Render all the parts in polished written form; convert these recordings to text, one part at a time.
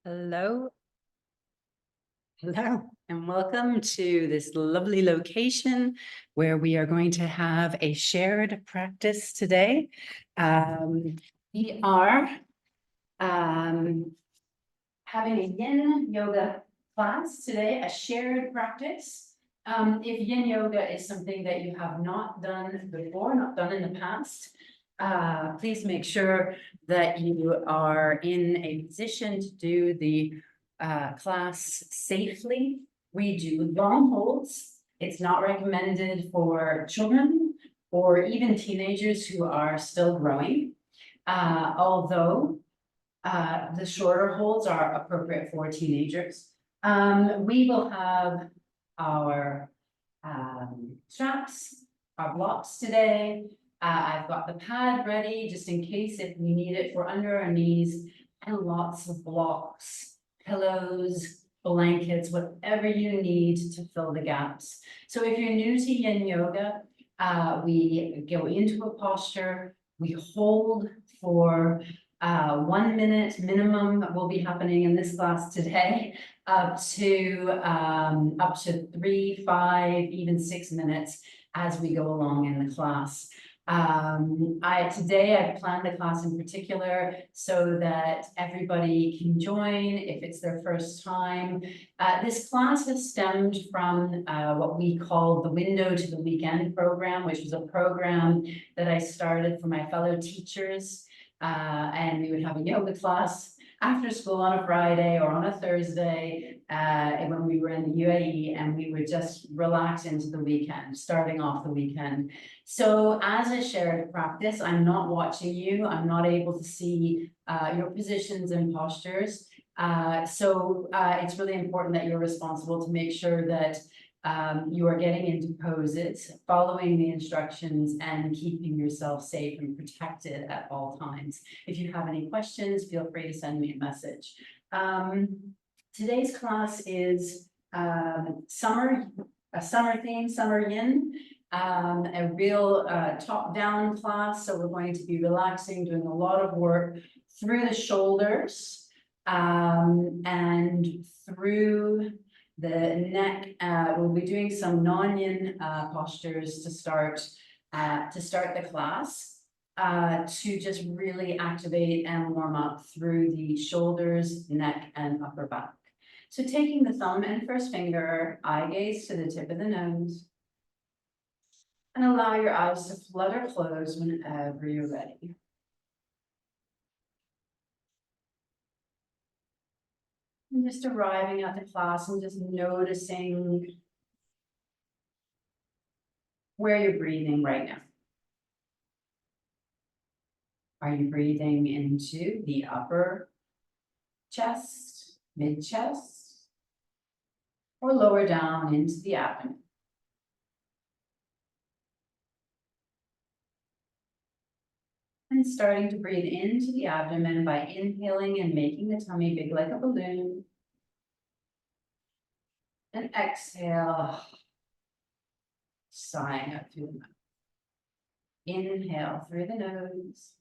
Hello, hello, and welcome to this lovely location where we are going to have a shared practice today. We are having a yin yoga class today, a shared practice. If yin yoga is something that you have not done before, not done in the past, please make sure that you are in a position to do the class safely. We do long holds. It's not recommended for children or even teenagers who are still growing, although the shorter holds are appropriate for teenagers. We will have our straps, our blocks today. I've got the pad ready just in case if we need it for under our knees, and lots of blocks, pillows, blankets, whatever you need to fill the gaps. So if you're new to yin yoga, we go into a posture, we hold for 1 minute minimum will be happening in this class today, up to 3, 5, even 6 minutes as we go along in the class. Today I've planned the class in particular so that everybody can join if it's their first time. This class has stemmed from what we call the Window to the Weekend program, which was a program that I started for my fellow teachers. And we would have a yoga class after school on a Friday or on a Thursday when we were in the UAE, and we would just relax into the weekend, starting off the weekend. So as a shared practice, I'm not watching you. I'm not able to see your positions and postures. So it's really important that you're responsible to make sure that you are getting into poses, following the instructions, and keeping yourself safe and protected at all times. If you have any questions, feel free to send me a message. Today's class is a summer theme, Summer Yin, a real top-down class. So we're going to be relaxing, doing a lot of work through the shoulders and through the neck. We'll be doing some non-yin postures to start the class, to just really activate and warm up through the shoulders, neck, and upper back. So taking the thumb and first finger, eye gaze to the tip of the nose, and allow your eyes to flutter close whenever you're ready. And just arriving at the class and just noticing where you're breathing right now. Are you breathing into the upper chest, mid-chest, or lower down into the abdomen? And starting to breathe into the abdomen by inhaling and making the tummy big like a balloon. And exhale, sighing up through the mouth. Inhale through the nose.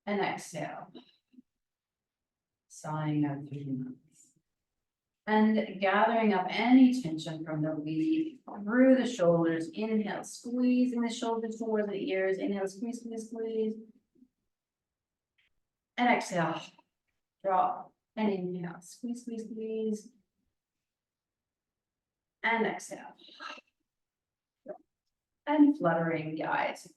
And exhale, sighing out through the mouth. And gathering up any tension from the weave through the shoulders. Inhale, squeezing the shoulders towards the ears. Inhale, squeeze, squeeze, squeeze. And exhale, drop. And inhale, squeeze, squeeze, squeeze. And exhale. And fluttering the eyes.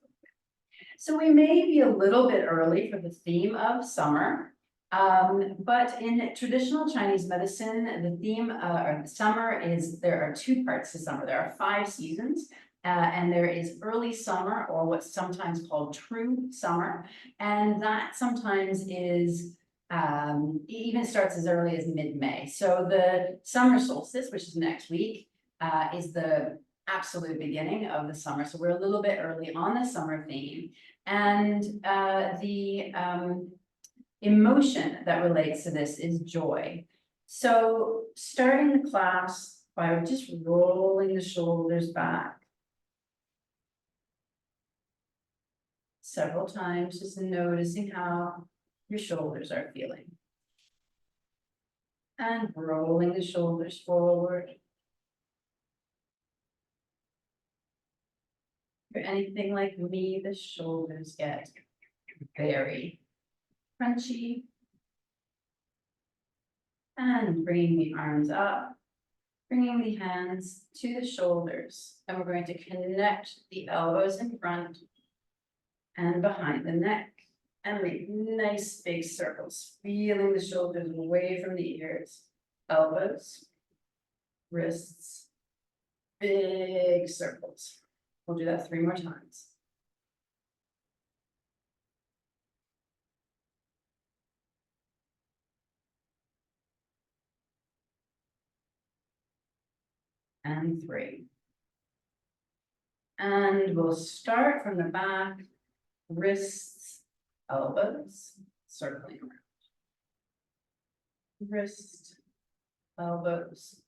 So we may be a little bit early for the theme of summer, but in traditional Chinese medicine, the theme or the summer is, there are 2 parts to summer. There are 5 seasons, and there is early summer, or what's sometimes called true summer, and that sometimes is even starts as early as mid-May. So the summer solstice, which is next week, is the absolute beginning of the summer. So we're a little bit early on the summer theme. And the emotion that relates to this is joy. So starting the class by just rolling the shoulders back several times, just noticing how your shoulders are feeling. And rolling the shoulders forward. If you're anything like me, the shoulders get very crunchy. And bringing the arms up, bringing the hands to the shoulders. And we're going to connect the elbows in front and behind the neck. And make nice big circles, feeling the shoulders away from the ears. Elbows, wrists, big circles. We'll do that 3 more times. And 3. And we'll start from the back, wrists, elbows, circling around. Wrist, elbows.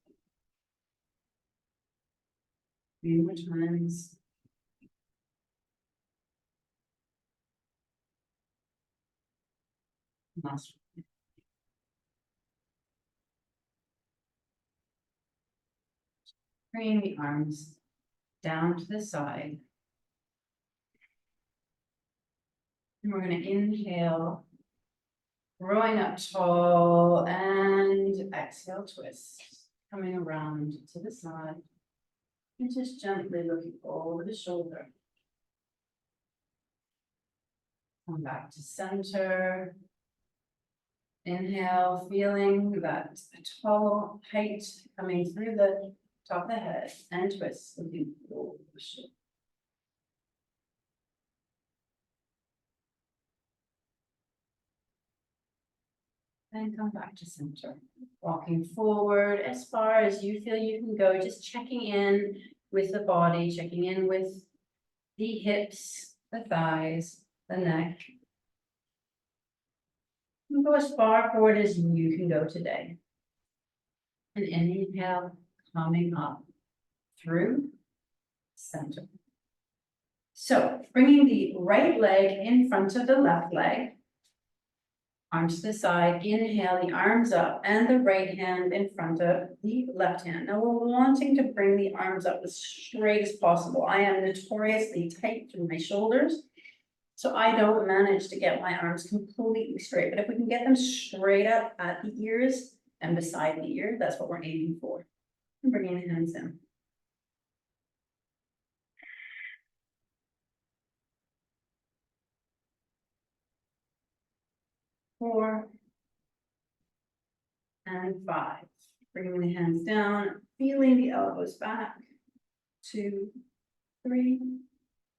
3 more times. Last one. Bringing the arms down to the side. And we're going to inhale, growing up tall, and exhale, twist, coming around to the side. And just gently looking over the shoulder. Come back to center. Inhale, feeling that tall height coming through the top of the head, and twist, looking over the shoulder. And come back to center. Walking forward as far as you feel you can go, just checking in with the body, checking in with the hips, the thighs, the neck. And go as far forward as you can go today. And inhale, coming up through center. So bringing the right leg in front of the left leg. Arms to the side, inhale the arms up and the right hand in front of the left hand. Now we're wanting to bring the arms up as straight as possible. I am notoriously tight through my shoulders, so I don't manage to get my arms completely straight. But if we can get them straight up at the ears and beside the ear, that's what we're aiming for. And bringing the hands in. Four. And 5. Bringing the hands down, feeling the elbows back. 2, 3.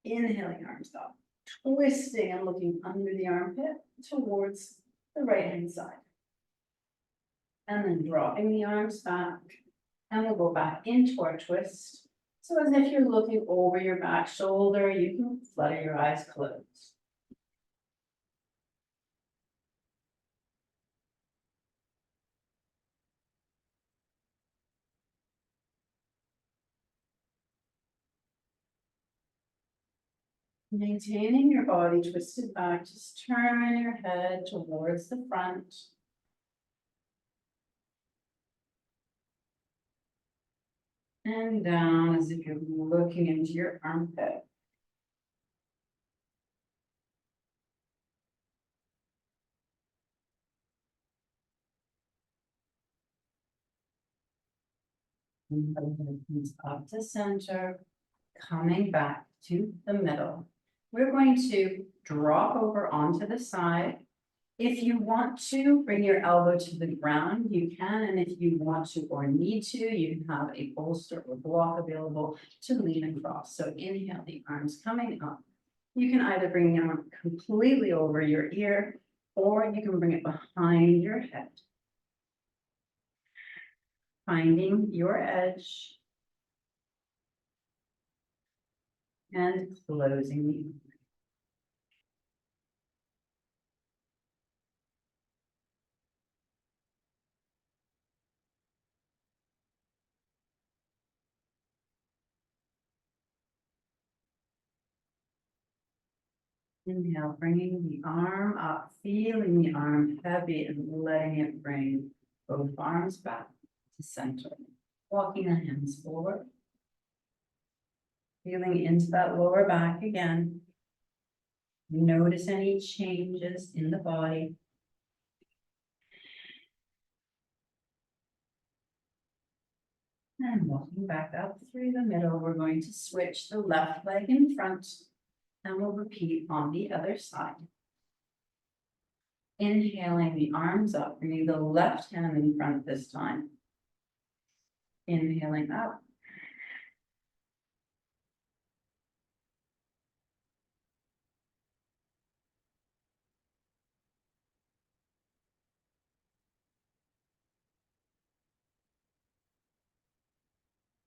Inhaling arms up, twisting and looking under the armpit towards the right hand side. And then dropping the arms back. And we'll go back into our twist. So as if you're looking over your back shoulder, you can flutter your eyes closed. Maintaining your body twisted back, just turn your head towards the front. And down as if you're looking into your armpit. And up to center, coming back to the middle. We're going to drop over onto the side. If you want to bring your elbow to the ground, you can. And if you want to or need to, you can have a bolster or block available to lean across. So inhale the arms coming up. You can either bring the arm completely over your ear, or you can bring it behind your head. Finding your edge. And closing the arm. Inhale, bringing the arm up, feeling the arm heavy and letting it bring both arms back to center. Walking the hands forward. Feeling into that lower back again. Notice any changes in the body. And walking back up through the middle, we're going to switch the left leg in front, and we'll repeat on the other side. Inhaling the arms up, bringing the left hand in front this time. Inhaling up.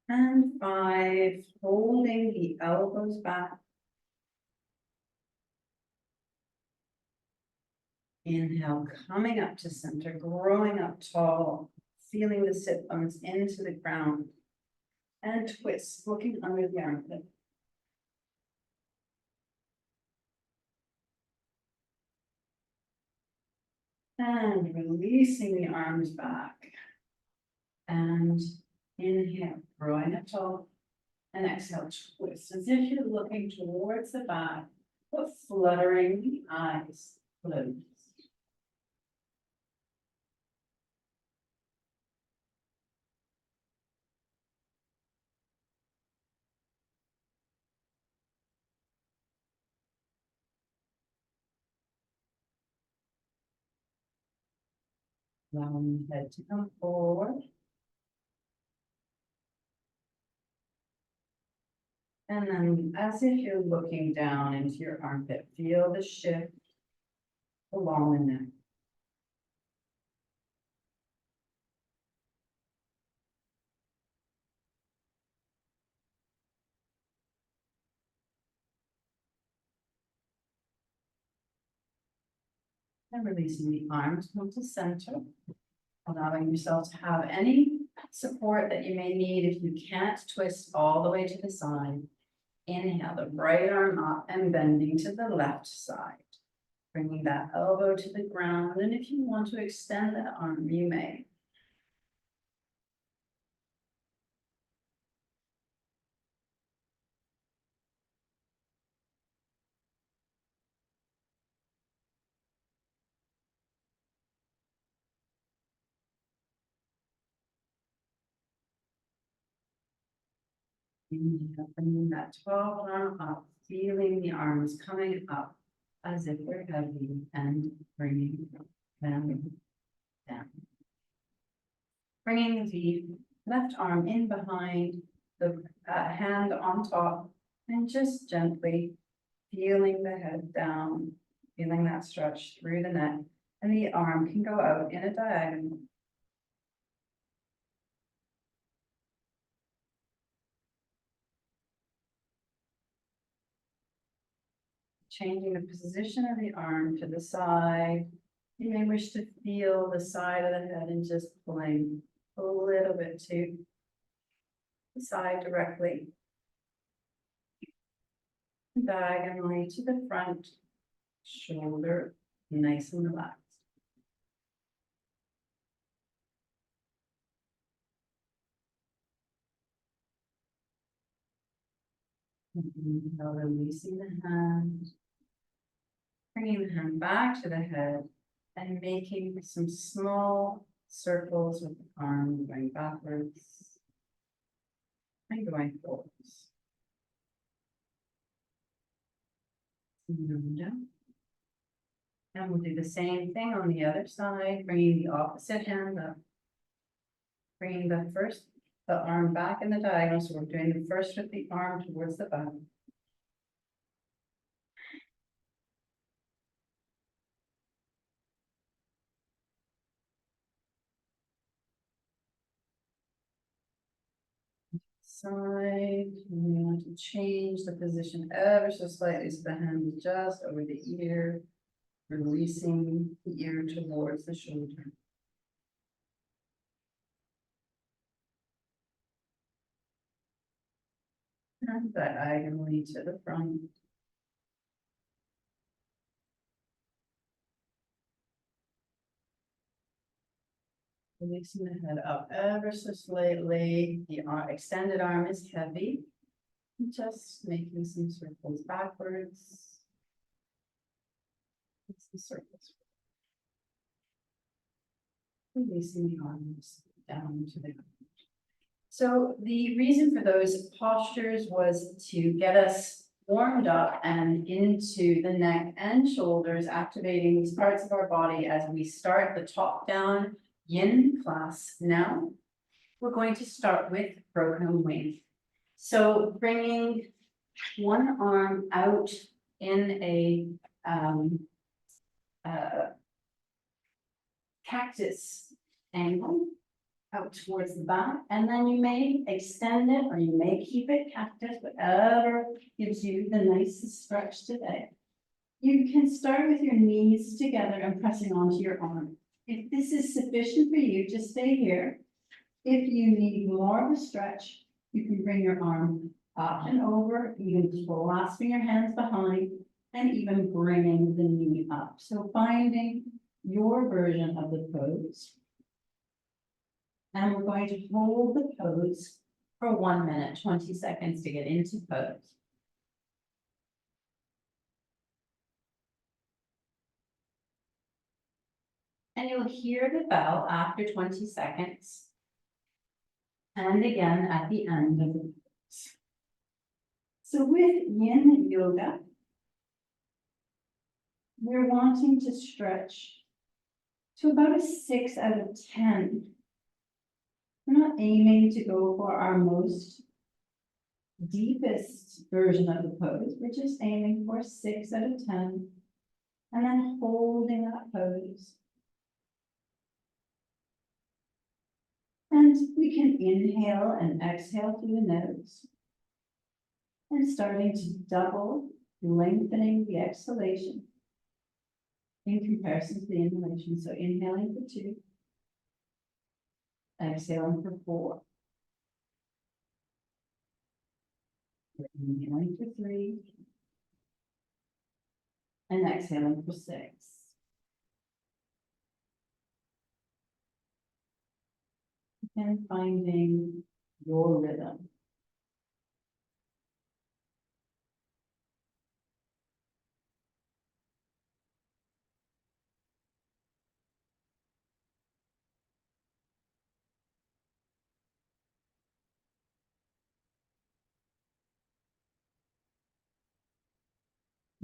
And 5, holding the elbows back. Inhale, coming up to center, growing up tall, feeling the sit bones into the ground. And twist, looking under the armpit. And releasing the arms back. And inhale, growing up tall. And exhale, twist as if you're looking towards the back, but fluttering the eyes closed. Allowing the head to come forward. And then as if you're looking down into your armpit, feel the shift along the neck. And releasing the arms come to center, allowing yourself to have any support that you may need if you can't twist all the way to the side. Inhale the right arm up and bending to the left side. Bringing that elbow to the ground, and if you want to extend that arm, you may. Inhale, bringing that 12 arm up, feeling the arms coming up as if they're heavy, and bringing them down. Bringing the left arm in behind, the hand on top, and just gently feeling the head down, feeling that stretch through the neck, and the arm can go out in a diagonal. Changing the position of the arm to the side. You may wish to feel the side of the head and just pulling a little bit to the side directly. Diagonally to the front, shoulder nice and relaxed. Now releasing the hand, bringing the hand back to the head and making some small circles with the arm going backwards and going forwards. And we'll do the same thing on the other side, bringing the opposite hand up. Bringing the arm back in the diagonal. So we're doing the first with the arm towards the back. Side, and we want to change the position ever so slightly so the hand is just over the ear, releasing the ear towards the shoulder. And diagonally to the front. Releasing the head up ever so slightly. The extended arm is heavy. Just making some circles backwards. Some circles. Releasing the arms down to the ground. So the reason for those postures was to get us warmed up and into the neck and shoulders, activating these parts of our body as we start the top down yin class. Now, we're going to start with broken wing. So bringing one arm out in a cactus angle out towards the back, and then you may extend it or you may keep it cactus, whatever gives you the nicest stretch today. You can start with your knees together and pressing onto your arm. If this is sufficient for you, just stay here. If you need more of a stretch, you can bring your arm up and over, even clasping your hands behind, and even bringing the knee up. So finding your version of the pose. And we're going to hold the pose for 1 minute, 20 seconds to get into pose. And you'll hear the bell after 20 seconds. And again at the end of the pose. So with Yin Yoga, we're wanting to stretch to about a 6 out of 10. We're not aiming to go for our most deepest version of the pose. We're just aiming for 6 out of 10 and then holding that pose. And we can inhale and exhale through the nose and starting to double, lengthening the exhalation in comparison to the inhalation. So inhaling for 2, exhaling for 4. Inhaling for 3, and exhaling for 6. And finding your rhythm.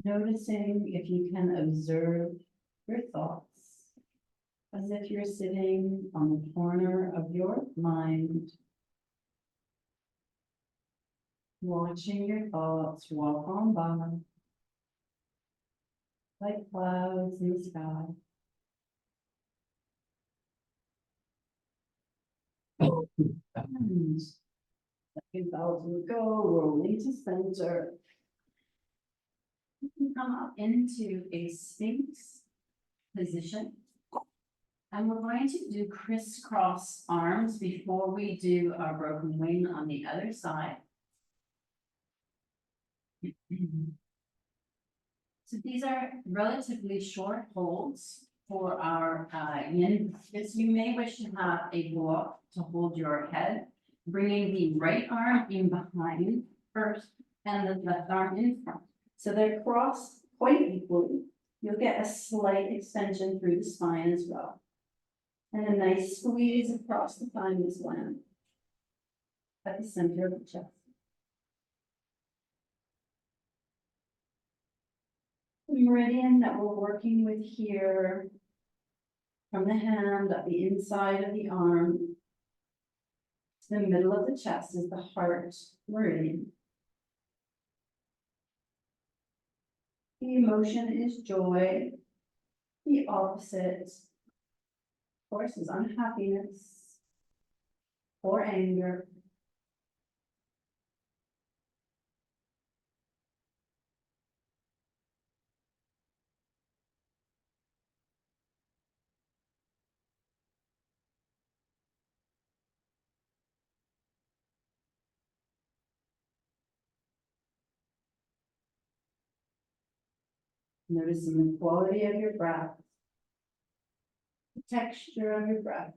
Noticing if you can observe your thoughts as if you're sitting on the corner of your mind, watching your thoughts walk on by like clouds in the sky. And second bells will go, rolling to center. You can come up into a Sphinx position. And we're going to do crisscross arms before we do our broken wing on the other side. So these are relatively short holds for our yin practice. You may wish to have a block to hold your head, bringing the right arm in behind first and the left arm in front. So they're crossed quite equally. You'll get a slight extension through the spine as well. And a nice squeeze across the thymus gland at the center of the chest. The meridian that we're working with here from the hand up the inside of the arm to the middle of the chest is the heart meridian. The emotion is joy. The opposite, of course, is unhappiness or anger. Noticing the quality of your breath, the texture of your breath.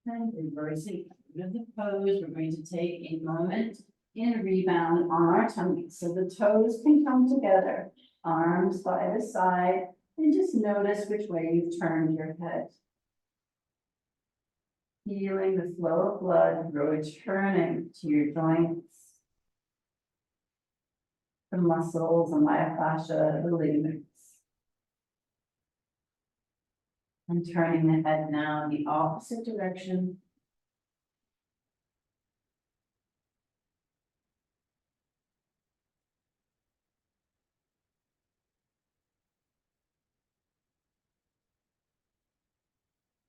And reversing out of the pose, we're going to take a moment in a rebound on our tummy. So the toes can come together, arms by the side, and just notice which way you've turned your head. Feeling the flow of blood returning to your joints, the muscles, the myofascia, the ligaments. And turning the head now the opposite direction.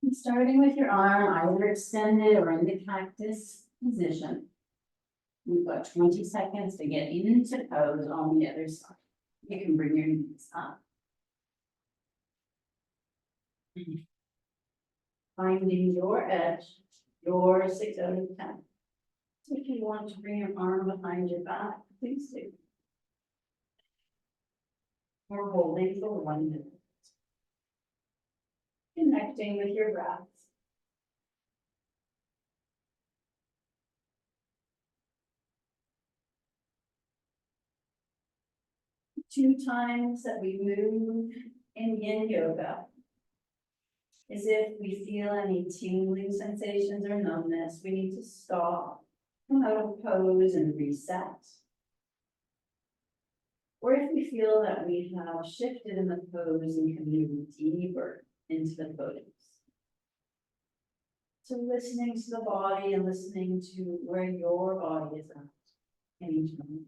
And starting with your arm either extended or in the cactus position. We've got 20 seconds to get into pose on the other side. You can bring your knees up. Finding your edge, your 6 out of 10. So if you want to bring your arm behind your back, please do. We're holding for 1 minute. Connecting with your breath. 2 times that we move in yin yoga is if we feel any tingling sensations or numbness, we need to stop, come out of pose and reset. Or if we feel that we have shifted in the pose and can move deeper into the pose. So listening to the body and listening to where your body is at in each moment.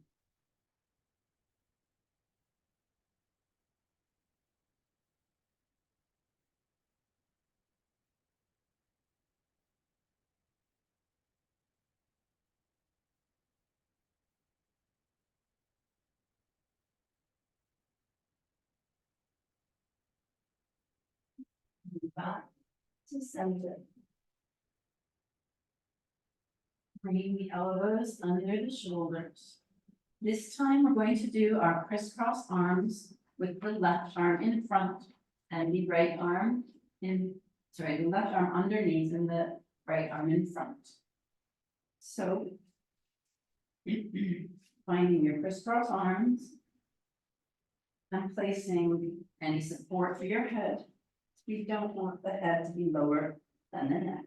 Back to center. Bringing the elbows under the shoulders. This time we're going to do our crisscross arms with the left arm in front and the right arm the left arm underneath and the right arm in front. So finding your crisscross arms and placing any support for your head. We don't want the head to be lower than the neck.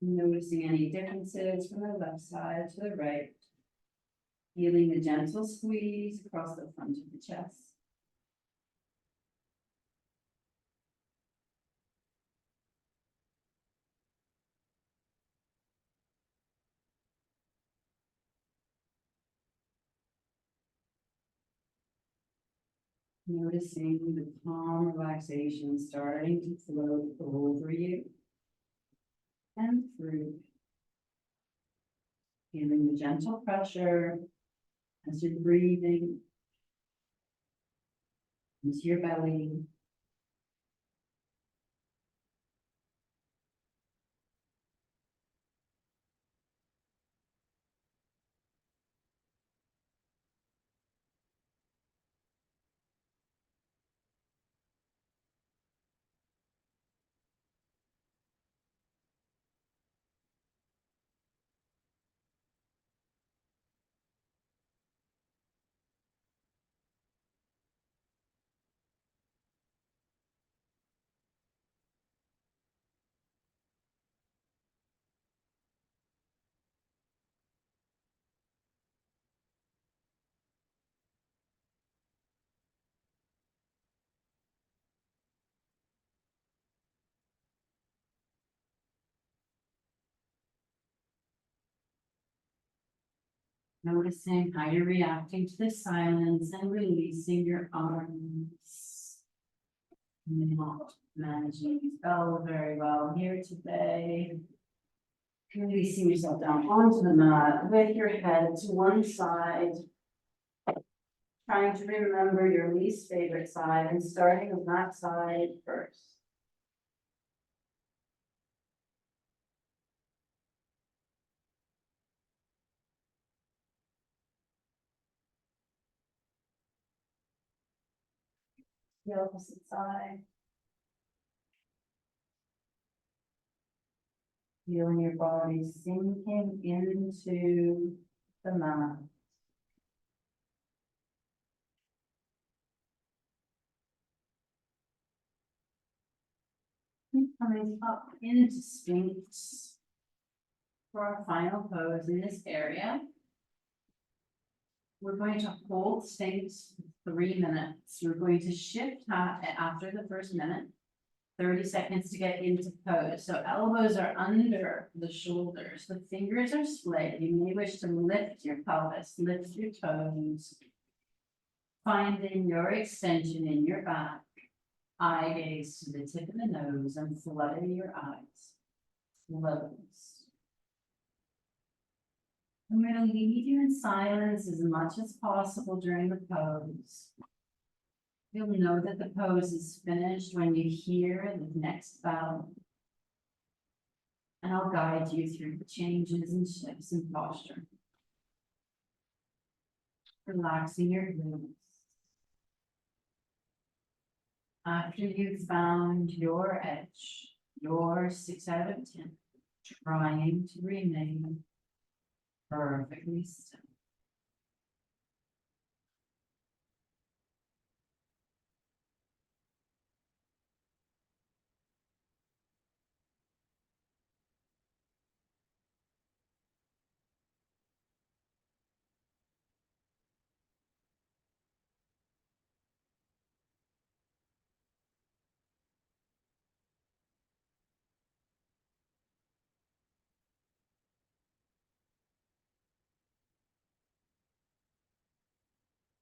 Noticing any differences from the left side to the right. Feeling the gentle squeeze across the front of the chest. Noticing the calm relaxation starting to flow over you and through. Feeling the gentle pressure as you're breathing into your belly. Noticing how you're reacting to the silence and releasing your arms. Not managing these belly very well here today. Releasing yourself down onto the mat with your head to one side. Trying to remember your least favorite side and starting with that side first. The opposite side. Feeling your body sinking into the mat. And coming up into Sphinx for our final pose in this area. We're going to hold Sphinx for 3 minutes. We're going to shift after the first minute. 30 seconds to get into pose. So elbows are under the shoulders. The fingers are split. You may wish to lift your pelvis, lift your toes. Finding your extension in your back. Eye gaze to the tip of the nose and flutter your eyes. Close. I'm going to leave you in silence as much as possible during the pose. You'll know that the pose is finished when you hear the next bell. And I'll guide you through the changes and shifts in posture. Relaxing your glutes. After you've found your edge, your 6 out of 10, trying to remain perfectly still.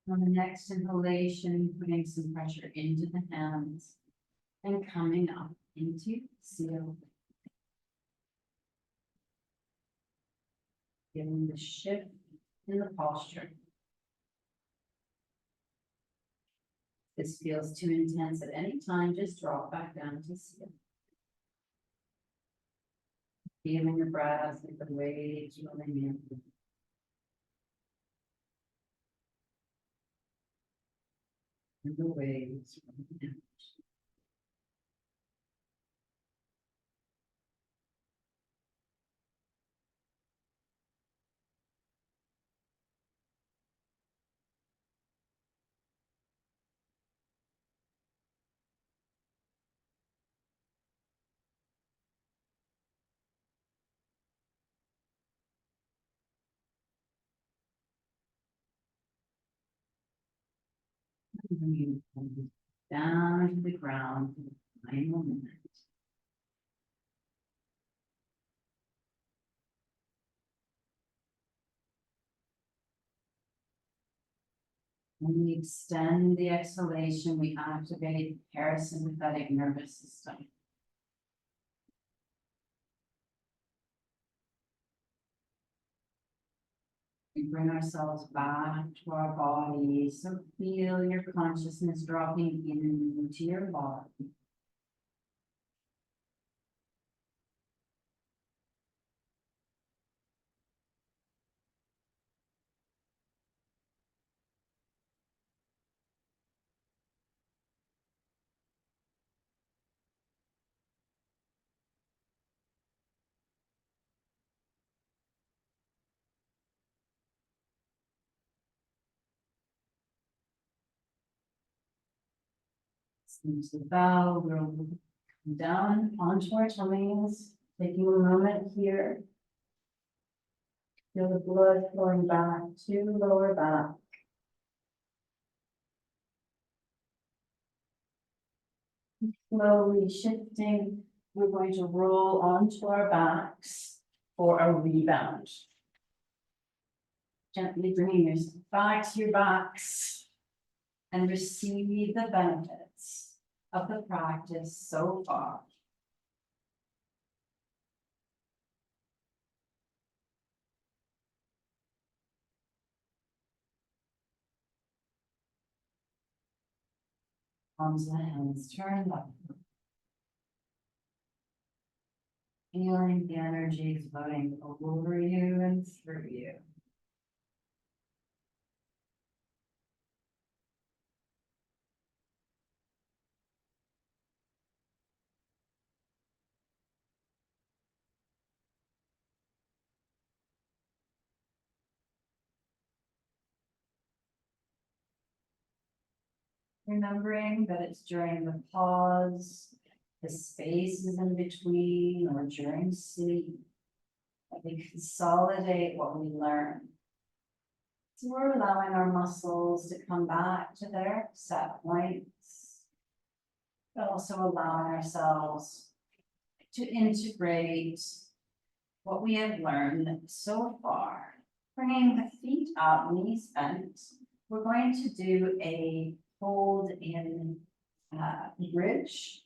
On the next inhalation, putting some pressure into the hands and coming up into seal. Giving the shift in the posture. If this feels too intense at any time, just drop back down to seal. Feeling the breath with the waves rolling in. And the waves rolling in. Down to the ground for the final minute. When we extend the exhalation, we activate the parasympathetic nervous system. We bring ourselves back to our body, so feel your consciousness dropping into your body. Listening to the bell, we'll come down onto our tummies, taking a moment here. Feel the blood flowing back to the lower back. Slowly shifting, we're going to roll onto our backs for a rebound. Gently bringing yourself back to your backs and receive the benefits of the practice so far. Palms of the hands turned up. Feeling the energy flowing over you and through you. Remembering that it's during the pause, the spaces in between, or during sleep, that we consolidate what we learn. So we're allowing our muscles to come back to their set points, but also allowing ourselves to integrate what we have learned so far. Bringing the feet up, knees bent. We're going to do a hold in bridge.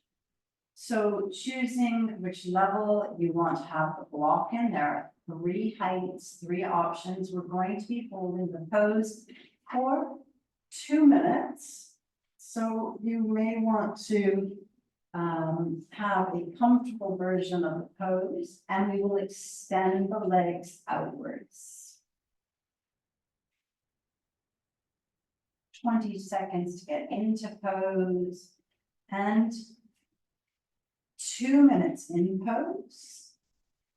So choosing which level you want to have the block in. There are 3 heights, 3 options. We're going to be holding the pose for 2 minutes. So you may want to have a comfortable version of the pose, and we will extend the legs outwards. 20 seconds to get into pose, and 2 minutes in pose,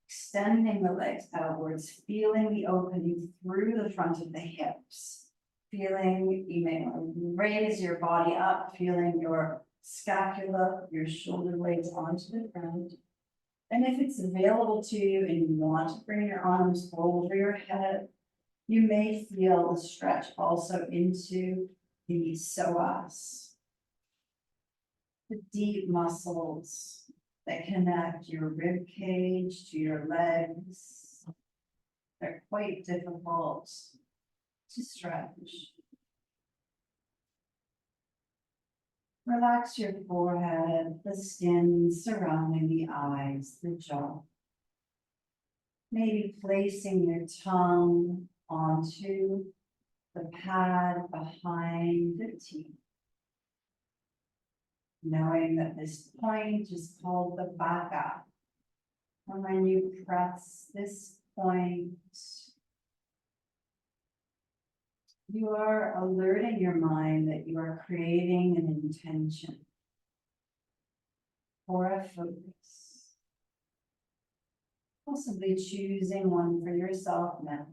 extending the legs outwards, feeling the opening through the front of the hips, feeling, you may want to raise your body up, feeling your scapula, your shoulder blades onto the ground. And if it's available to you and you want to bring your arms over your head, you may feel the stretch also into the psoas, the deep muscles that connect your rib cage to your legs. They're quite difficult to stretch. Relax your forehead, the skin surrounding the eyes, the jaw. Maybe placing your tongue onto the pad behind the teeth. Knowing that this point is called the baka. And when you press this point, you are alerting your mind that you are creating an intention for a focus. Possibly choosing one for yourself now.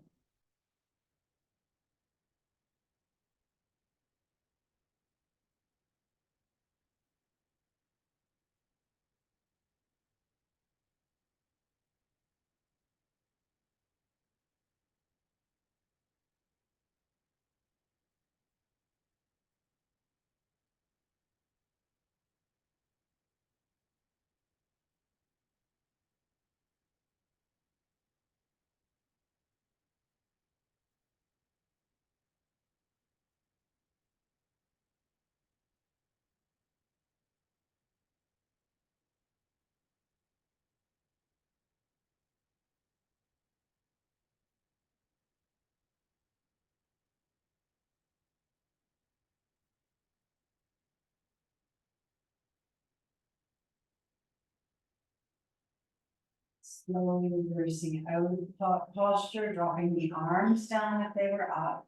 Slowly reversing out of the posture, dropping the arms down if they were up.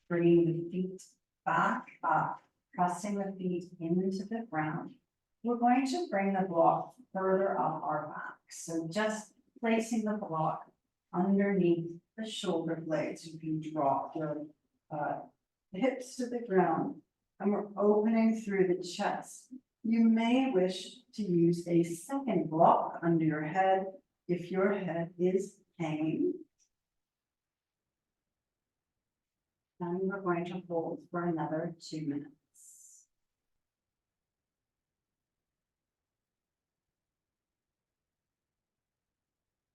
Bringing the feet back up, pressing the feet into the ground. We're going to bring the block further up our back. So just placing the block underneath the shoulder blades. You can drop your hips to the ground, and we're opening through the chest. You may wish to use a second block under your head if your head is hanging. And we're going to hold for another 2 minutes.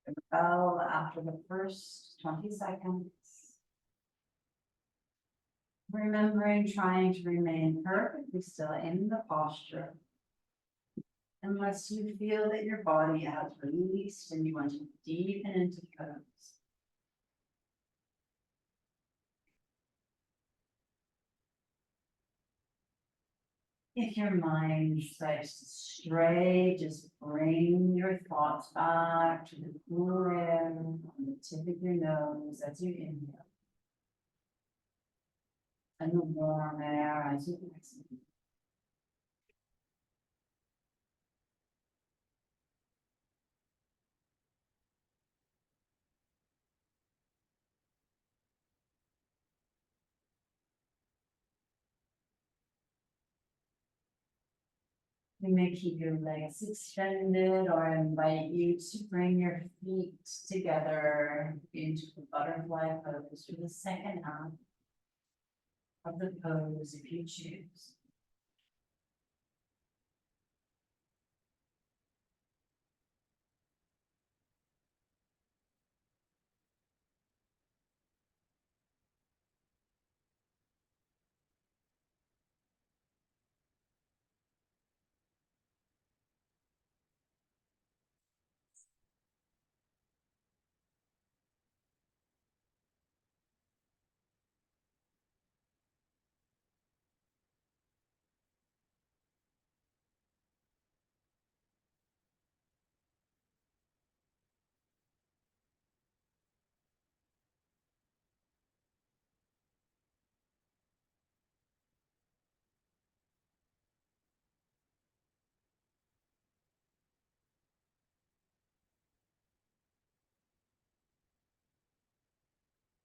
The bell after the first 20 seconds. Remembering trying to remain perfectly still in the posture. Unless you feel that your body has released and you want to deepen into pose. If your mind starts to stray, just bring your thoughts back to the cool air on the tip of your nose as you inhale. And the warm air as you exhale. You may keep your legs extended or invite you to bring your feet together into the butterfly pose for the second half of the pose if you choose.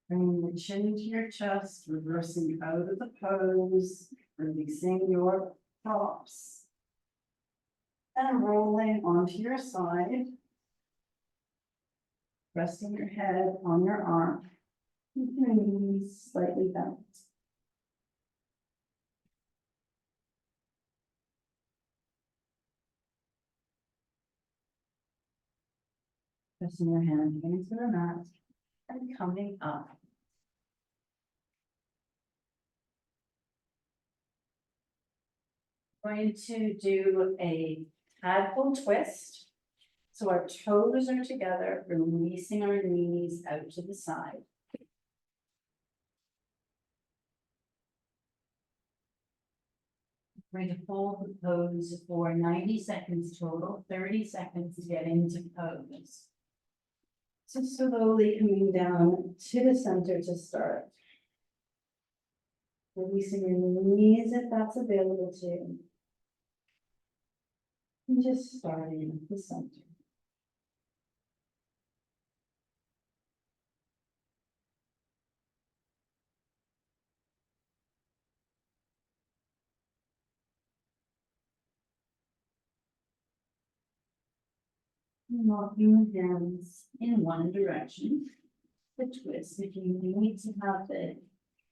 Bring the chin to your chest, reversing out of the pose, releasing your props. And rolling onto your side. Resting your head on your arm. Keep your knees slightly bent. Pressing your hand into the mat and coming up. Going to do a tadpole twist. So our toes are together, releasing our knees out to the side. We're going to hold the pose for 90 seconds total, 30 seconds to get into pose. So slowly coming down to the center to start. Releasing your knees if that's available to you. And just starting at the center. Walking the hands in one direction. The twist, if you need to have the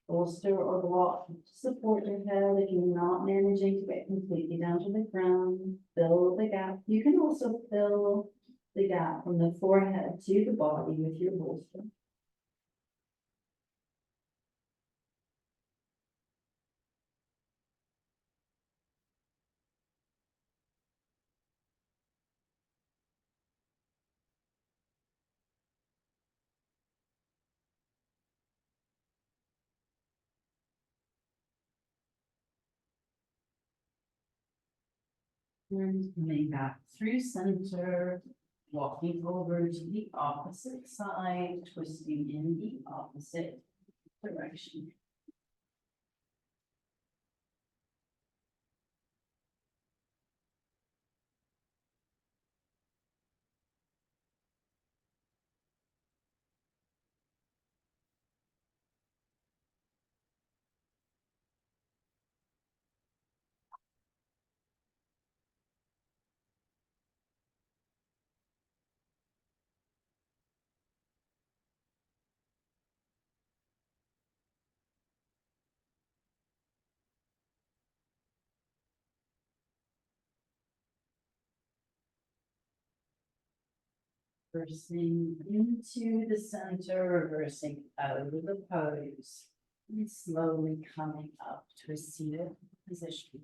bolster or block to support your head, if you're not managing to get completely down to the ground, fill the gap. You can also fill the gap from the forehead to the body with your bolster. And coming back through center, walking over to the opposite side, twisting in the opposite direction. Reversing into the center, reversing out of the pose, and slowly coming up to a seated position.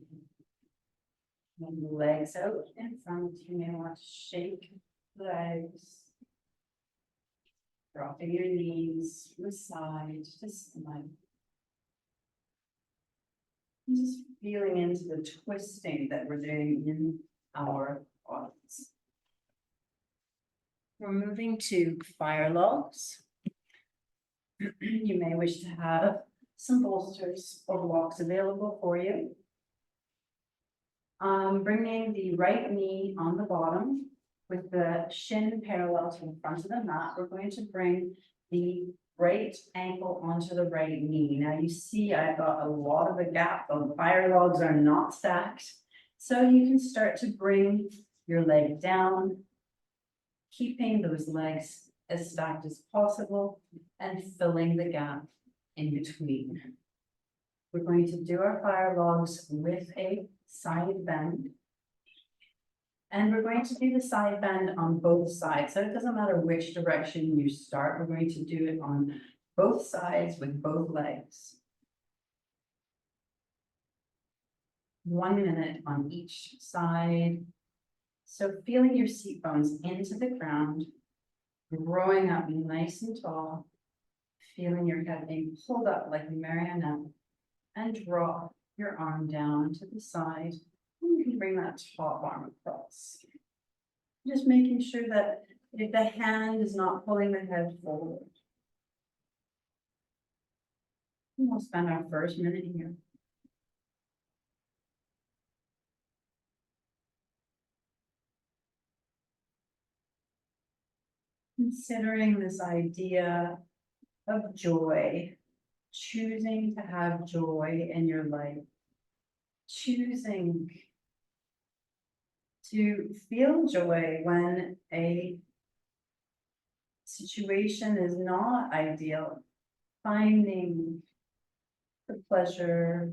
Move the legs out in front. You may want to shake the legs. Dropping your knees from side to side. And just feeling into the twisting that we're doing in our bodies. We're moving to fire logs. You may wish to have some bolsters or blocks available for you. Bringing the right knee on the bottom with the shin parallel to the front of the mat, we're going to bring the right ankle onto the right knee. Now you see I've got a lot of a gap. The fire logs are not stacked. So you can start to bring your leg down, keeping those legs as stacked as possible and filling the gap in between. We're going to do our fire logs with a side bend. And we're going to do the side bend on both sides. So it doesn't matter which direction you start, we're going to do it on both sides with both legs. 1 minute on each side. So feeling your seat bones into the ground, growing up nice and tall, feeling your head being pulled up like a marionette, and drop your arm down to the side. And you can bring that top arm across. Just making sure that if the hand is not pulling the head forward. And we'll spend our first minute here. Considering this idea of joy, choosing to have joy in your life, choosing to feel joy when a situation is not ideal, finding the pleasure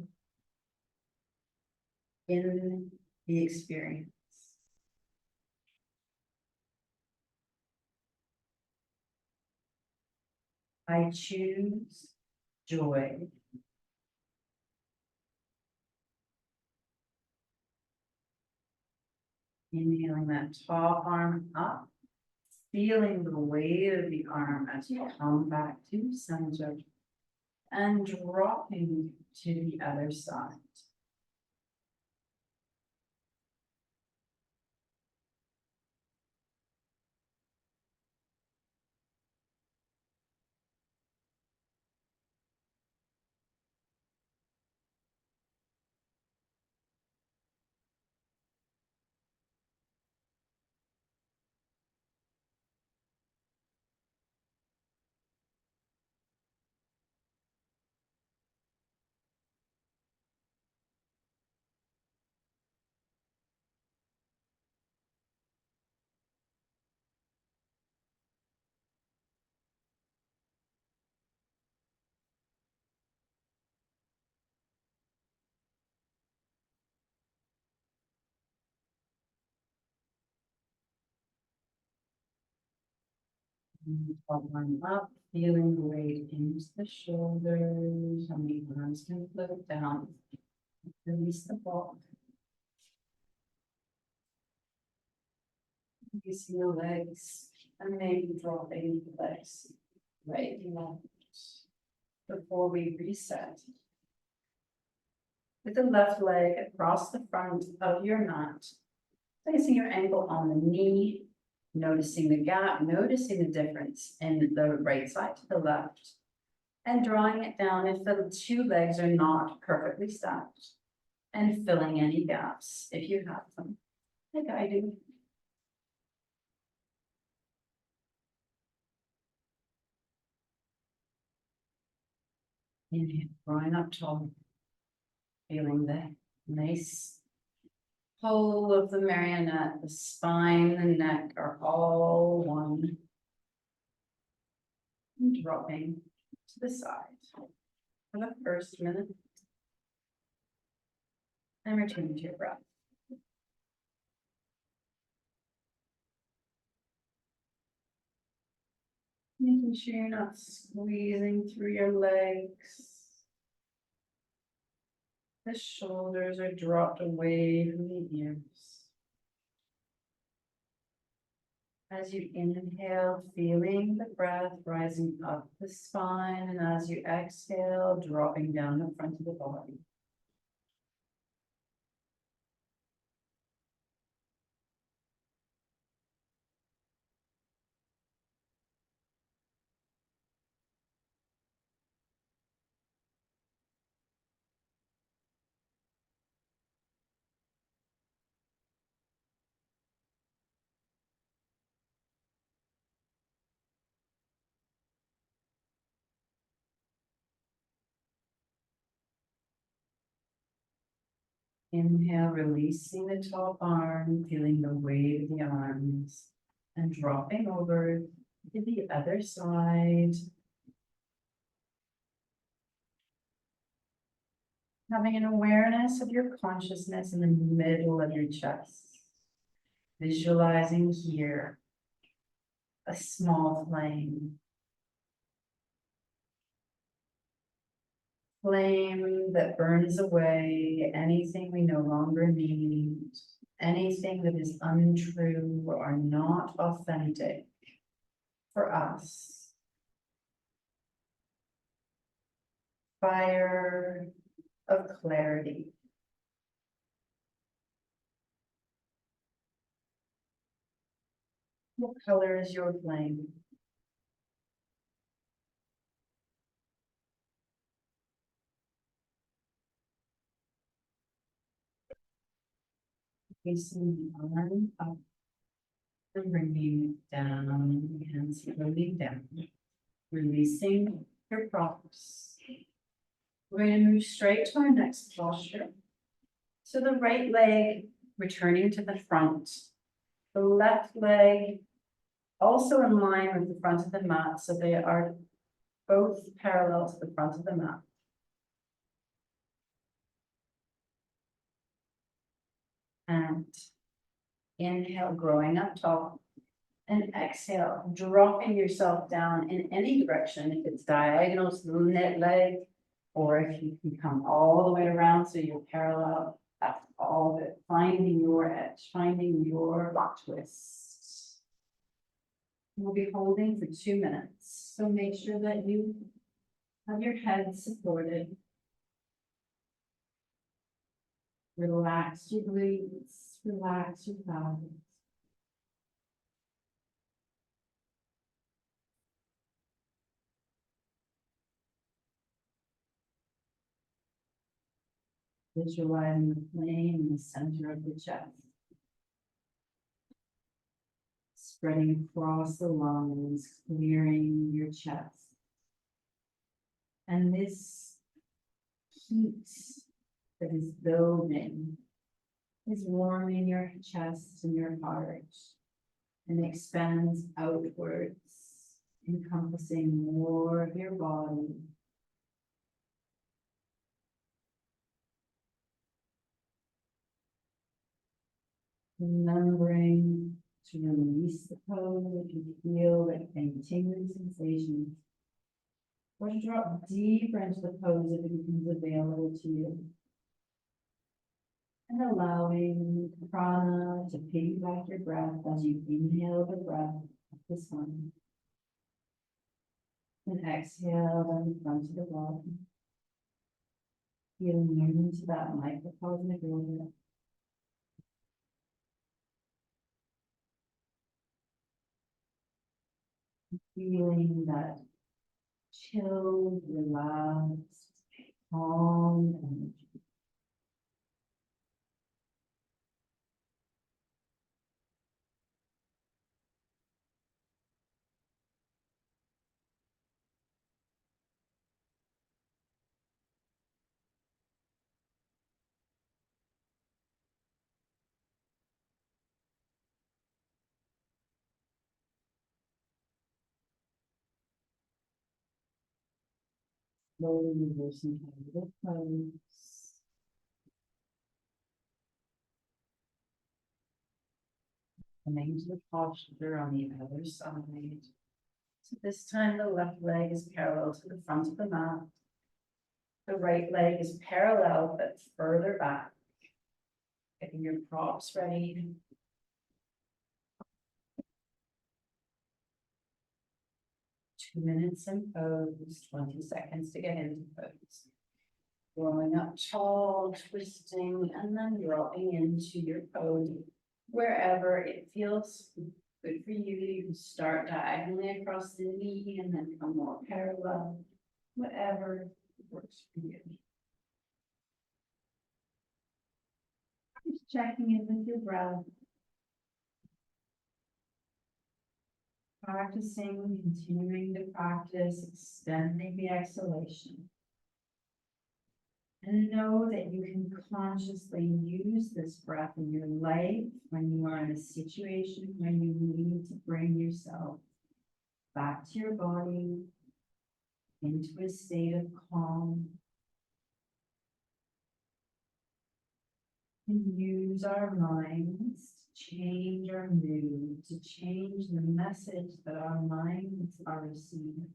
in the experience. I choose joy. Inhaling that top arm up, feeling the weight of the arm as you come back to center and dropping to the other side. Top arm up, feeling the weight into the shoulders, and the arms can float down. Release the ball. Releasing the legs, and maybe dropping the legs right left before we reset. With the left leg across the front of your mat, placing your ankle on the knee, noticing the gap, noticing the difference in the right side to the left, and drawing it down if the two legs are not perfectly stacked, and filling any gaps if you have them, like I do. Inhale, drawing up tall, feeling the nice whole of the marionette, the spine, the neck are all one. And dropping to the side for the first minute. And returning to your breath. Making sure you're not squeezing through your legs. The shoulders are dropped away from the ears. As you inhale, feeling the breath rising up the spine, and as you exhale, dropping down the front of the body. Inhale, releasing the top arm, feeling the weight of the arms, and dropping over to the other side. Having an awareness of your consciousness in the middle of your chest. Visualizing here a small flame. Flame that burns away anything we no longer need, anything that is untrue or not authentic for us. Fire of clarity. What color is your flame? Facing the arm up and bringing it down and slowly down. Releasing your props. We're going to move straight to our next posture. So the right leg returning to the front. The left leg also in line with the front of the mat, so they are both parallel to the front of the mat. And inhale, growing up top. And exhale, dropping yourself down in any direction, if it's diagonal to the net leg, or if you can come all the way around so you're parallel, that's all of it. Finding your edge, finding your twist. We'll be holding for 2 minutes, so make sure that you have your head supported. Relax your glutes, relax your thighs. Visualizing the flame in the center of the chest. Spreading across the lungs, clearing your chest. And this heat that is building is warming your chest and your heart and expands outwards, encompassing more of your body. Remembering to release the pose if you feel that any tingling sensations, or to drop deeper into the pose if it becomes available to you. And allowing prana to piggyback your breath as you inhale the breath of the sun. And exhale down the front of the body. Feeling into that microcosmic orbit. Feeling that chilled, relaxed, calm energy. Slowly reversing to the pose. Coming to the posture on the other side. So this time the left leg is parallel to the front of the mat. The right leg is parallel but further back. Getting your props ready. Two minutes in pose, 20 seconds to get into pose. Growing up tall, twisting, and then dropping into your pose. Wherever it feels good for you, you can start diagonally across the knee and then come more parallel. Whatever works for you. Just checking in with your breath. Practicing, continuing to practice, extending the exhalation. And know that you can consciously use this breath in your life when you are in a situation when you need to bring yourself back to your body, into a state of calm. And use our minds to change our mood, to change the message that our minds are receiving.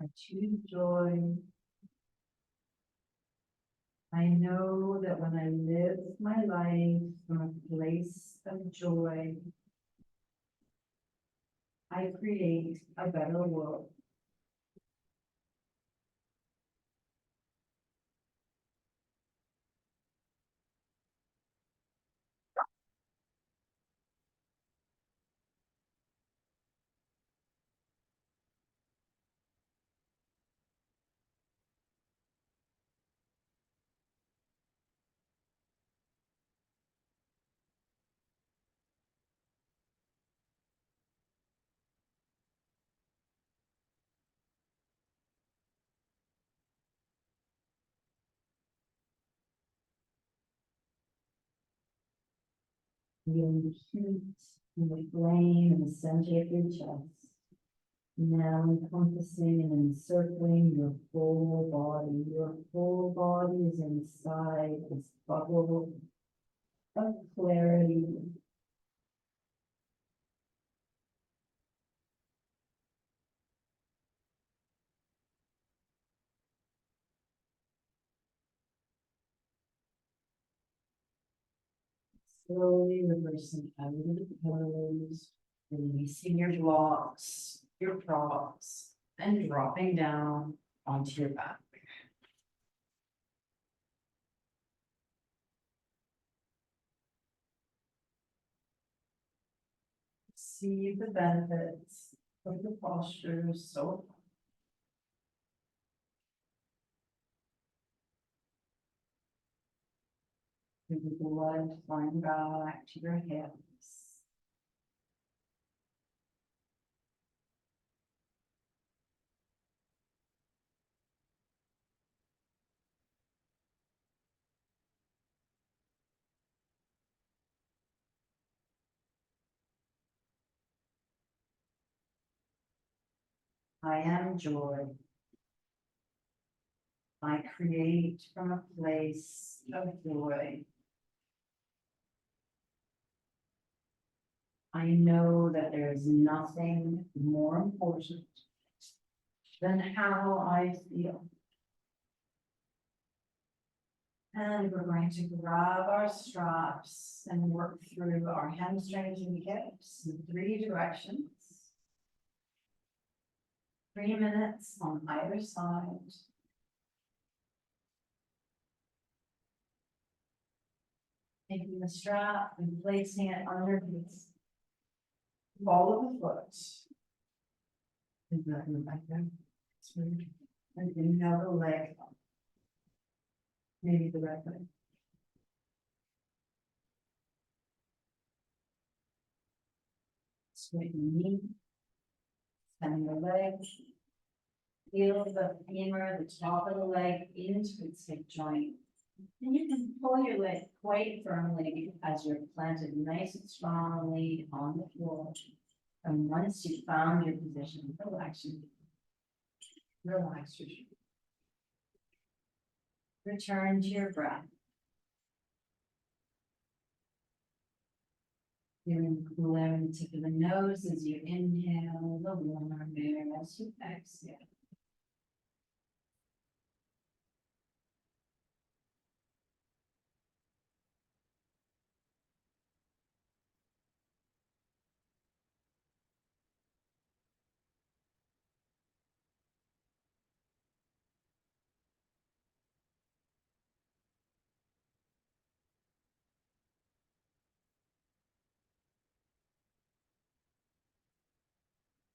I choose joy. I know that when I live my life from a place of joy, I create a better world. Feeling the heat and the flame in the center of your chest. Now encompassing and encircling your whole body. Your whole body is inside this bubble of clarity. Slowly reversing out of the pose, releasing your blocks, your props, and dropping down onto your back. See the benefits of the posture so far. Feel the blood flowing back to your hips. I am joy. I create from a place of joy. I know that there is nothing more important than how I feel. And we're going to grab our straps and work through our hamstrings and hips in 3 directions. 3 minutes on either side. Taking the strap and placing it underneath the ball of the foot. And nothing back there. And inhale the leg up. Maybe the right leg. Straighten the knee. Bend the leg. Feel the femur, the top of the leg into its hip joint. And you can pull your leg quite firmly as you're planted nice and strongly on the floor. And once you've found your position, relax your shoulder. Return to your breath. Feeling the cool air in the tip of the nose as you inhale, the warm air as you exhale.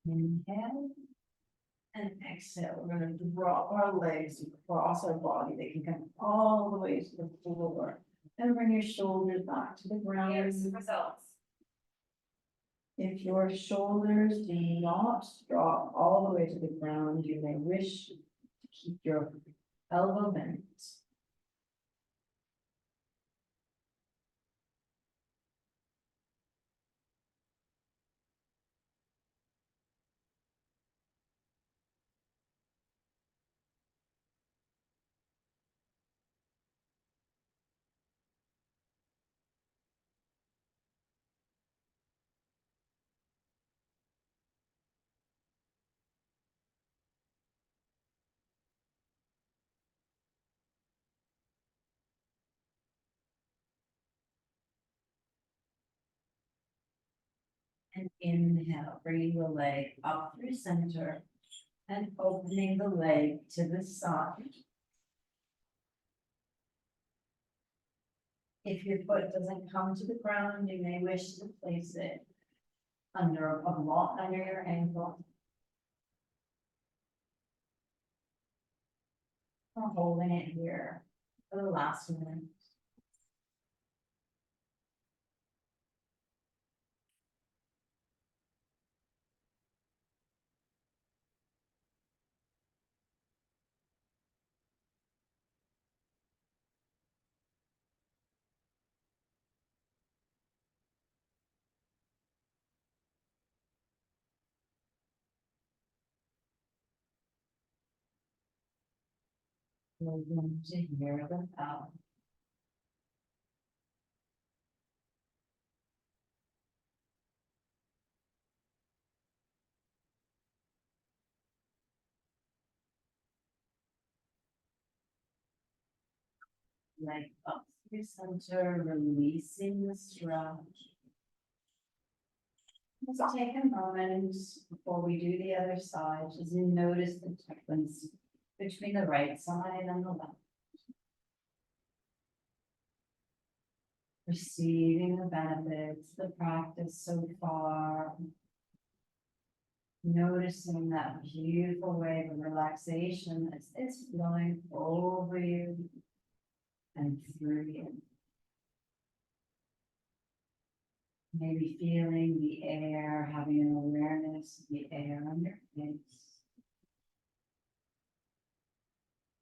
Inhale and exhale. We're going to drop our legs across our body. They can come all the way to the floor. And bring your shoulders back to the ground. Here's the results. If your shoulders do not drop all the way to the ground, you may wish to keep your elbow bent. And inhale, bringing the leg up through center and opening the leg to the side. If your foot doesn't come to the ground, you may wish to place it under a block under your ankle. Or holding it here for the last minute. We're going to hear them out. Leg up through center, releasing the strap. Let's take a moment before we do the other side, as you notice the difference between the right side and the left. Receiving the benefits, the practice so far. Noticing that beautiful wave of relaxation as it's flowing over you and through you. Maybe feeling the air, having an awareness of the air on your face.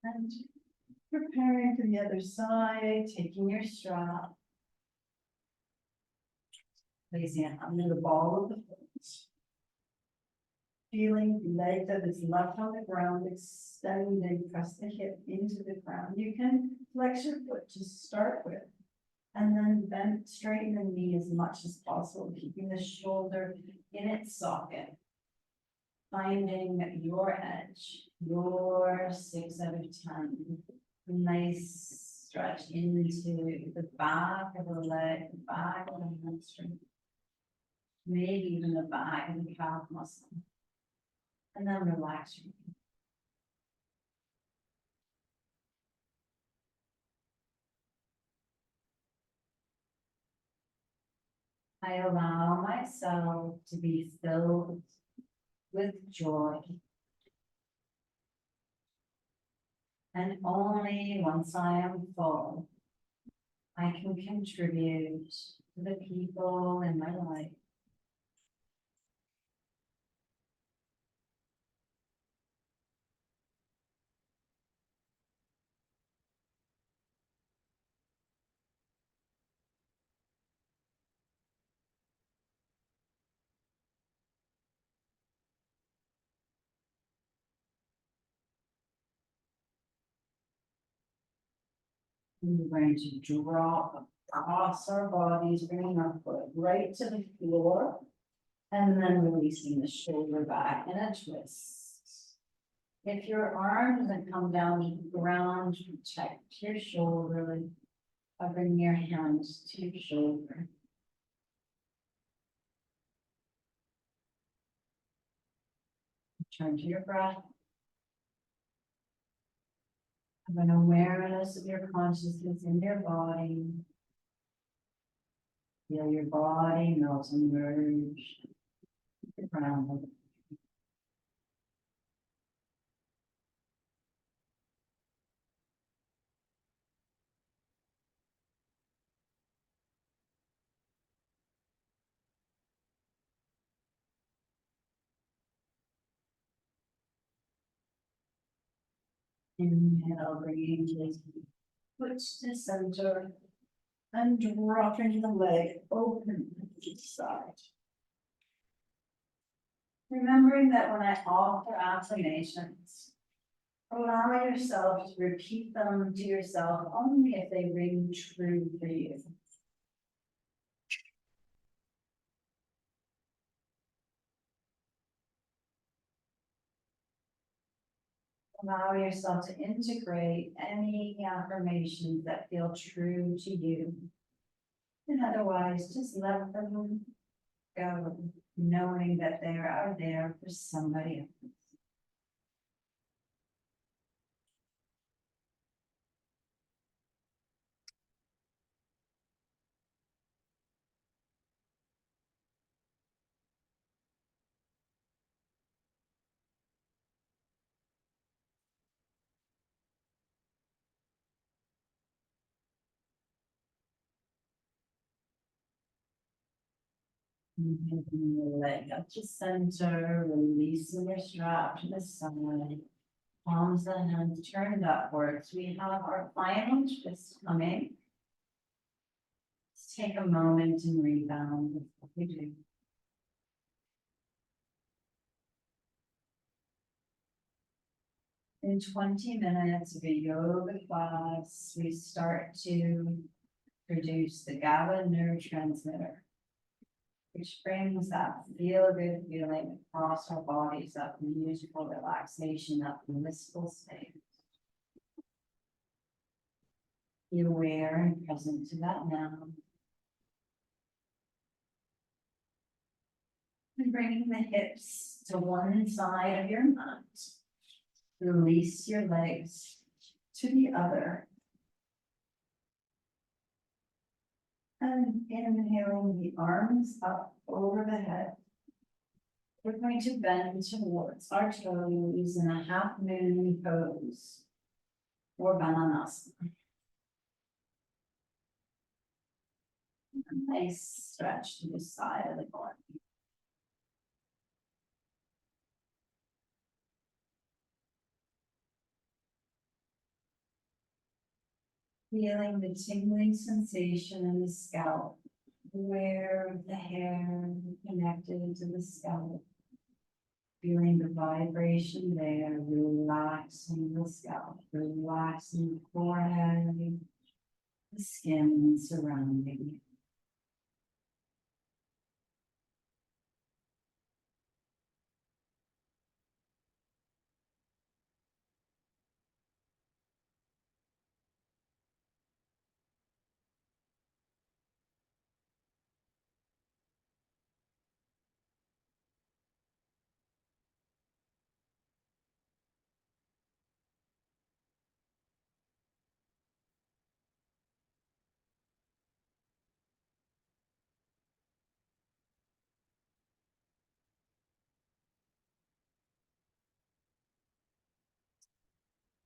And preparing for the other side, taking your strap. Placing it under the ball of the foot. Feeling the leg that is left on the ground, extending, press the hip into the ground. You can flex your foot to start with. And then bend, straighten the knee as much as possible, keeping the shoulder in its socket. Finding your edge, your 6 out of 10. Nice stretch into the back of the leg, the back of the hamstring. Maybe even the back of the calf muscle. And then relax your knee. I allow myself to be filled with joy. And only once I am full, I can contribute to the people in my life. We're going to drop across our bodies, bringing our foot right to the floor, and then releasing the shoulder back in a twist. If your arm doesn't come down to the ground, protect your shoulder by bringing your hands to your shoulder. Turn to your breath. Have an awareness of your consciousness in your body. Feel your body melt and merge with the ground. Inhale, bringing the foot to center and dropping the leg open to the side. Remembering that when I offer affirmations, allow yourself to repeat them to yourself only if they ring true for you. Allow yourself to integrate any affirmations that feel true to you. And otherwise, just let them go, knowing that they are there for somebody else. Moving the leg up to center, releasing your strap to the side. Palms of the hands turned upwards. We have our final twist coming. Let's take a moment and rebound with what we do. In 20 minutes of a yoga class, we start to produce the GABA neurotransmitter, which brings that feel-good feeling across our bodies, that beautiful relaxation, that blissful state. Be aware and present to that now. And bringing the hips to one side of your mat. Release your legs to the other. And inhaling the arms up over the head. We're going to bend towards our toes in a half moon pose or Bananasana. A nice stretch to the side of the body. Feeling the tingling sensation in the scalp, where the hair connected to the scalp. Feeling the vibration there, relaxing the scalp, relaxing the forehead, the skin surrounding you.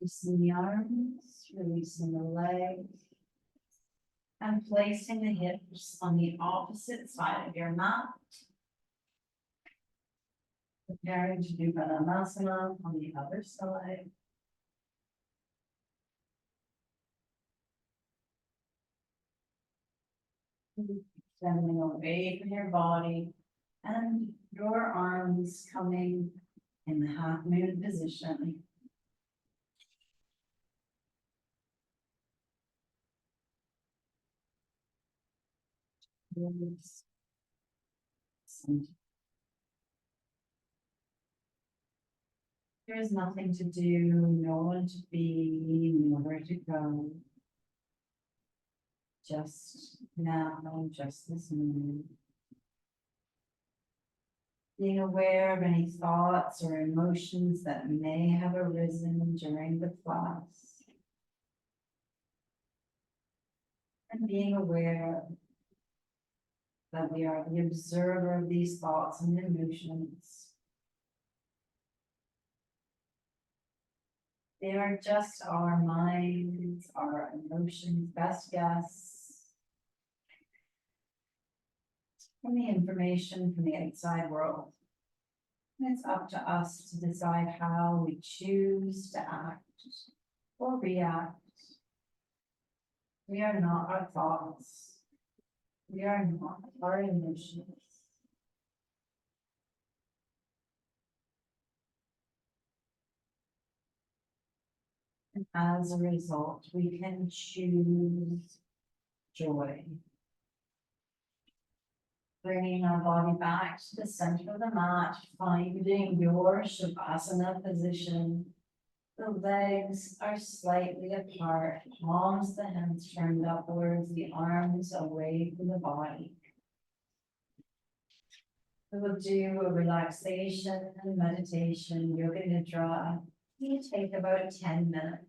Releasing the arms, releasing the legs, and placing the hips on the opposite side of your mat. Preparing to do Bananasana on the other side. Extending away from your body and your arms coming in the half moon position. There is nothing to do, no one to be, nowhere to go. Just now, just this moment. Being aware of any thoughts or emotions that may have arisen during the class. And being aware that we are the observer of these thoughts and emotions. They are just our minds, our emotions' best guess. From the information from the outside world. And it's up to us to decide how we choose to act or react. We are not our thoughts. We are not our emotions. And as a result, we can choose joy. Bringing our body back to the center of the mat, finding your Shavasana position. The legs are slightly apart, palms, the hands turned upwards, the arms away from the body. We will do a relaxation and meditation, yoga nidra. You take about 10 minutes.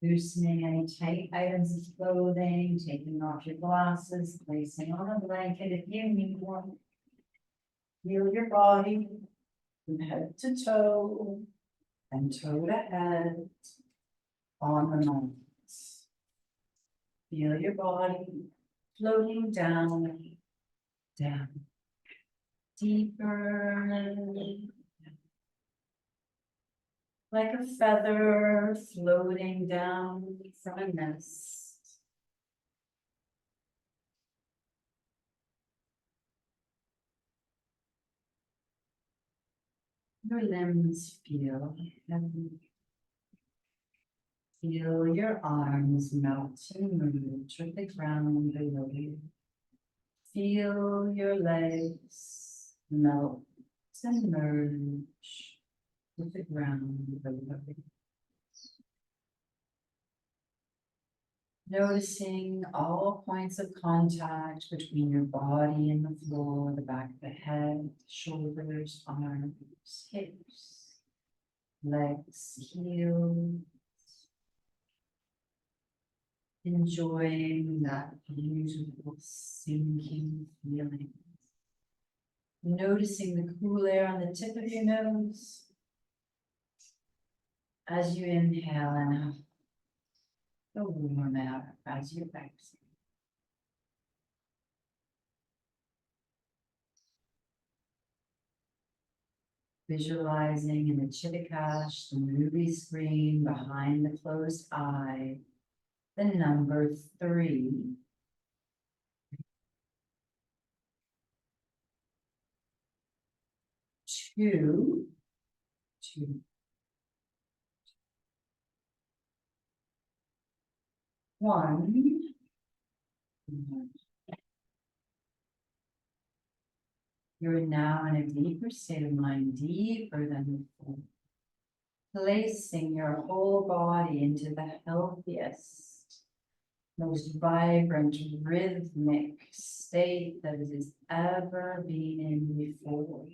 Loosening any tight items of clothing, taking off your glasses, placing on a blanket if you need one. Feel your body from head to toe and toe to head on the mat. Feel your body floating down, down, deeper, like a feather floating down from a nest. Your limbs feel heavy. Feel your arms melt and move to the ground below you. Feel your legs melt and merge with the ground below you. Noticing all points of contact between your body and the floor, the back of the head, shoulders, arms, hips, legs, heels. Enjoying that beautiful sinking feeling. Noticing the cool air on the tip of your nose as you inhale and out. The warm air as you exhale. Visualizing in the Chittakash, the movie screen behind the closed eye, the number 3. 2, 2. 1. You're now in a deeper state of mind, deeper than before. Placing your whole body into the healthiest, most vibrant, rhythmic state that it has ever been in before.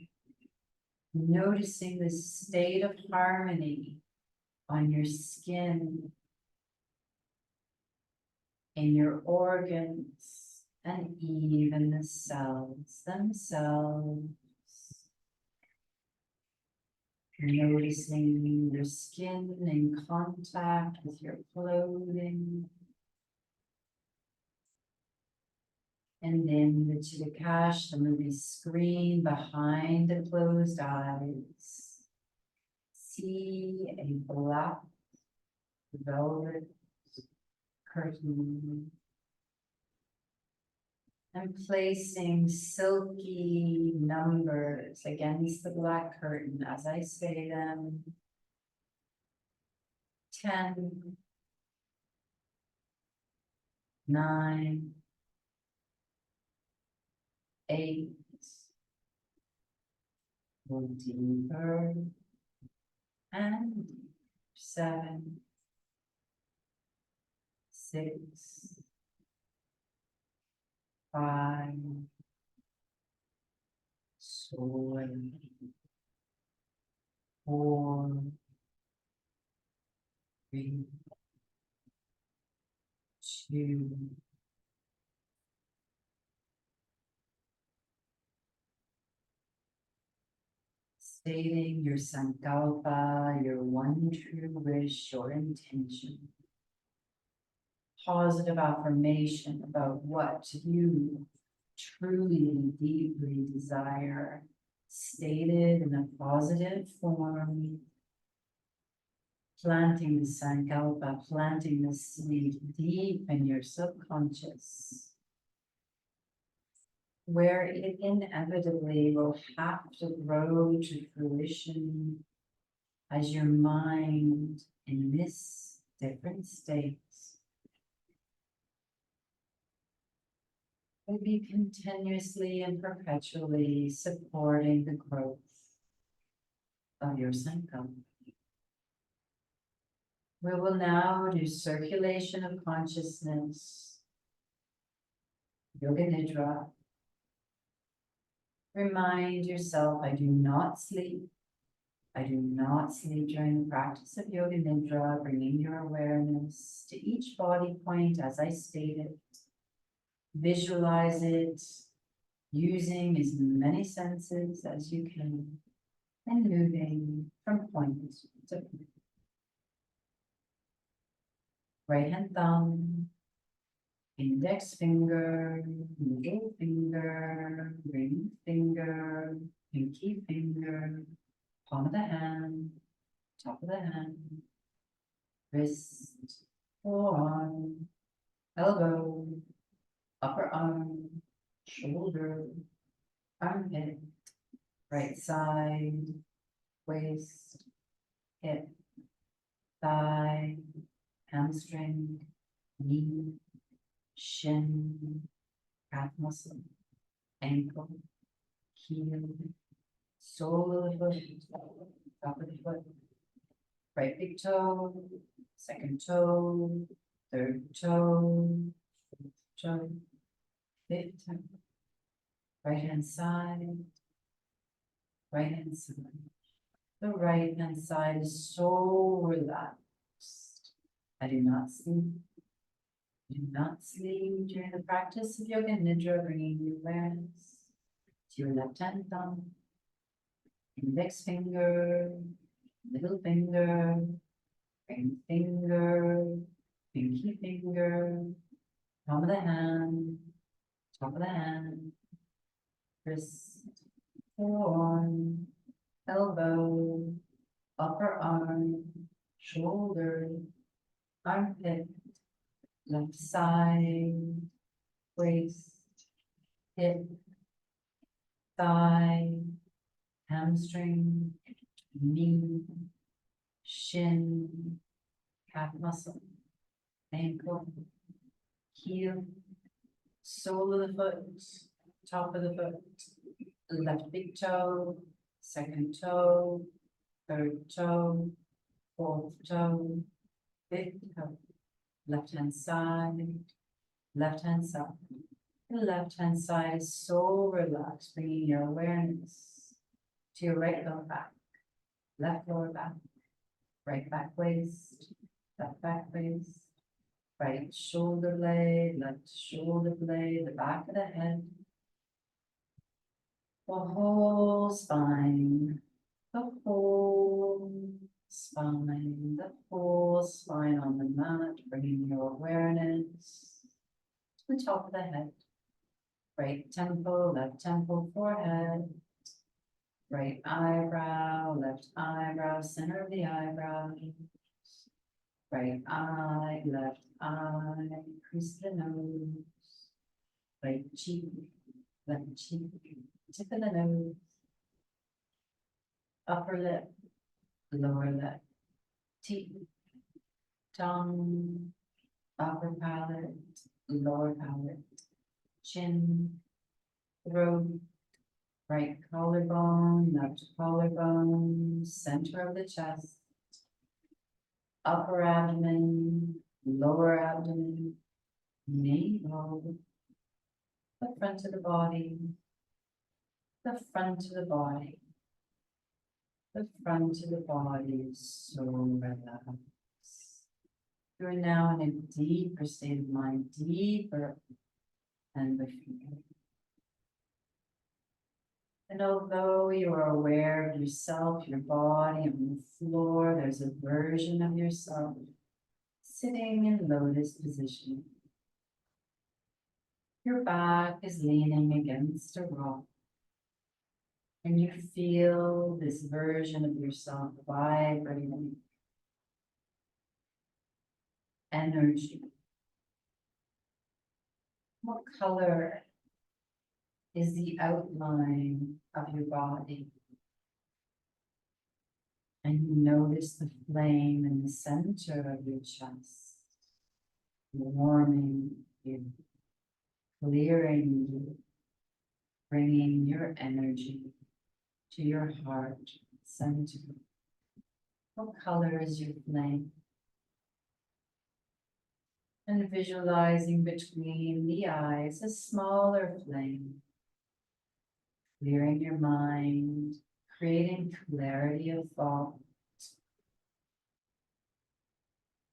Noticing the state of harmony on your skin, in your organs, and even the cells themselves. Noticing your skin in contact with your clothing. And then the Chittakash, the movie screen behind the closed eyes. See a black velvet curtain. And placing silky numbers against the black curtain as I say them. 10, 9, 8, go deeper, and deeper. 7, 6, 5, 4, 3, 2, 1. Stating your sankalpa, your one true wish, your intention. Positive affirmation about what you truly and deeply desire, stated in a positive form planting the sankalpa, planting the seed deep in your subconscious, where it inevitably will have to grow to fruition as your mind in this different states will be continuously and perpetually supporting the growth of your sankalpa. We will now do circulation of consciousness, yoga nidra. Remind yourself, I do not sleep. I do not sleep during the practice of yoga nidra, bringing your awareness to each body point as I stated. Visualize it, using as many senses as you can, and moving from point to point. Right hand thumb, index finger, middle finger, ring finger, pinky finger, palm of the hand, top of the hand, wrist, forearm, elbow, upper arm, shoulder, armpit, right side, waist, hip, thigh, hamstring, knee, shin, calf muscle, ankle, heel, sole of the foot, top of the foot, right big toe, second toe, third toe, fourth toe, fifth toe, right hand side, right hand side. The right hand side is so relaxed. I do not sleep. Do not sleep during the practice of yoga nidra, bringing your awareness to your left hand thumb, index finger, middle finger, ring finger, pinky finger, palm of the hand, top of the hand, wrist, forearm, elbow, upper arm, shoulder, armpit, left side, waist, hip, thigh, hamstring, knee, shin, calf muscle, ankle, heel, sole of the foot, top of the foot, left big toe, second toe, third toe, fourth toe, fifth toe, left hand side, left hand side. The left hand side is so relaxed, bringing your awareness to your right lower back, left lower back, right back waist, left back waist, right shoulder blade, left shoulder blade, the back of the head, the whole spine, the whole spine, the whole spine on the mat, bringing your awareness to the top of the head. Right temple, left temple, forehead, right eyebrow, left eyebrow, center of the eyebrow, right eye, left eye, crease of the nose, right cheek, left cheek, tip of the nose, upper lip, lower lip, teeth, tongue, upper palate, lower palate, chin, throat, right collarbone, left collarbone, center of the chest, upper abdomen, lower abdomen, navel, the front of the body, the front of the body, the front of the body is so relaxed. You're now in a deeper state of mind, deeper than before. And although you are aware of yourself, your body on the floor, there's a version of yourself sitting in lotus position. Your back is leaning against a rock, and you feel this version of yourself vibrating energy. What color is the outline of your body? And you notice the flame in the center of your chest, warming you, clearing you, bringing your energy to your heart center. What color is your flame? And visualizing between the eyes a smaller flame, clearing your mind, creating clarity of thought,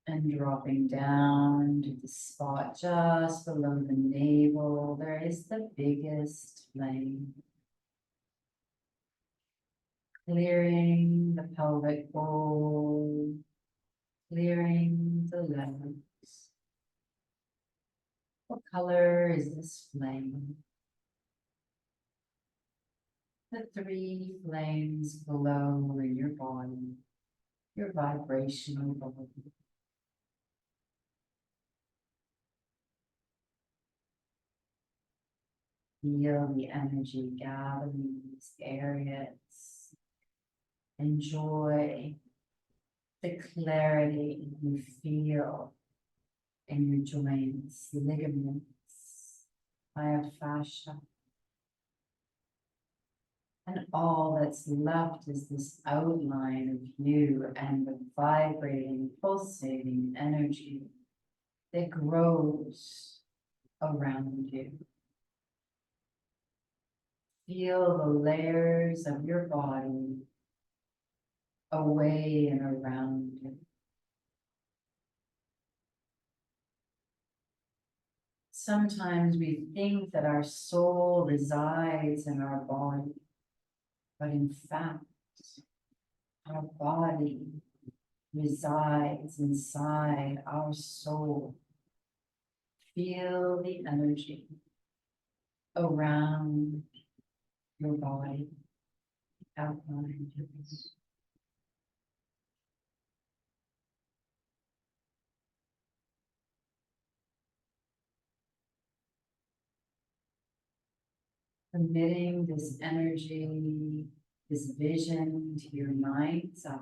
and dropping down to the spot just below the navel. There is the biggest flame, clearing the pelvic bowl, clearing the legs. What color is this flame? The three flames below in your body, your vibrational body. Feel the energy gathering in these areas. Enjoy the clarity you feel in your joints, ligaments, myofascia. And all that's left is this outline of you and the vibrating, pulsating energy that grows around you. Feel the layers of your body away and around you. Sometimes we think that our soul resides in our body, but in fact, our body resides inside our soul. Feel the energy around your body, outline your body. Permitting this energy, this vision to your mind's eye.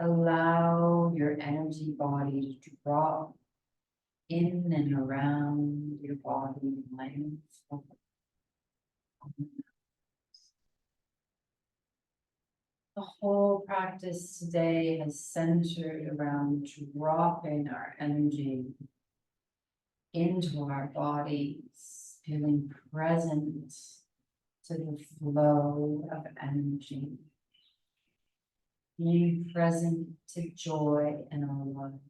Allow your energy body to drop in and around your body, mind. The whole practice today has centered around dropping our energy into our bodies, feeling present to the flow of energy, being present to joy in our lives.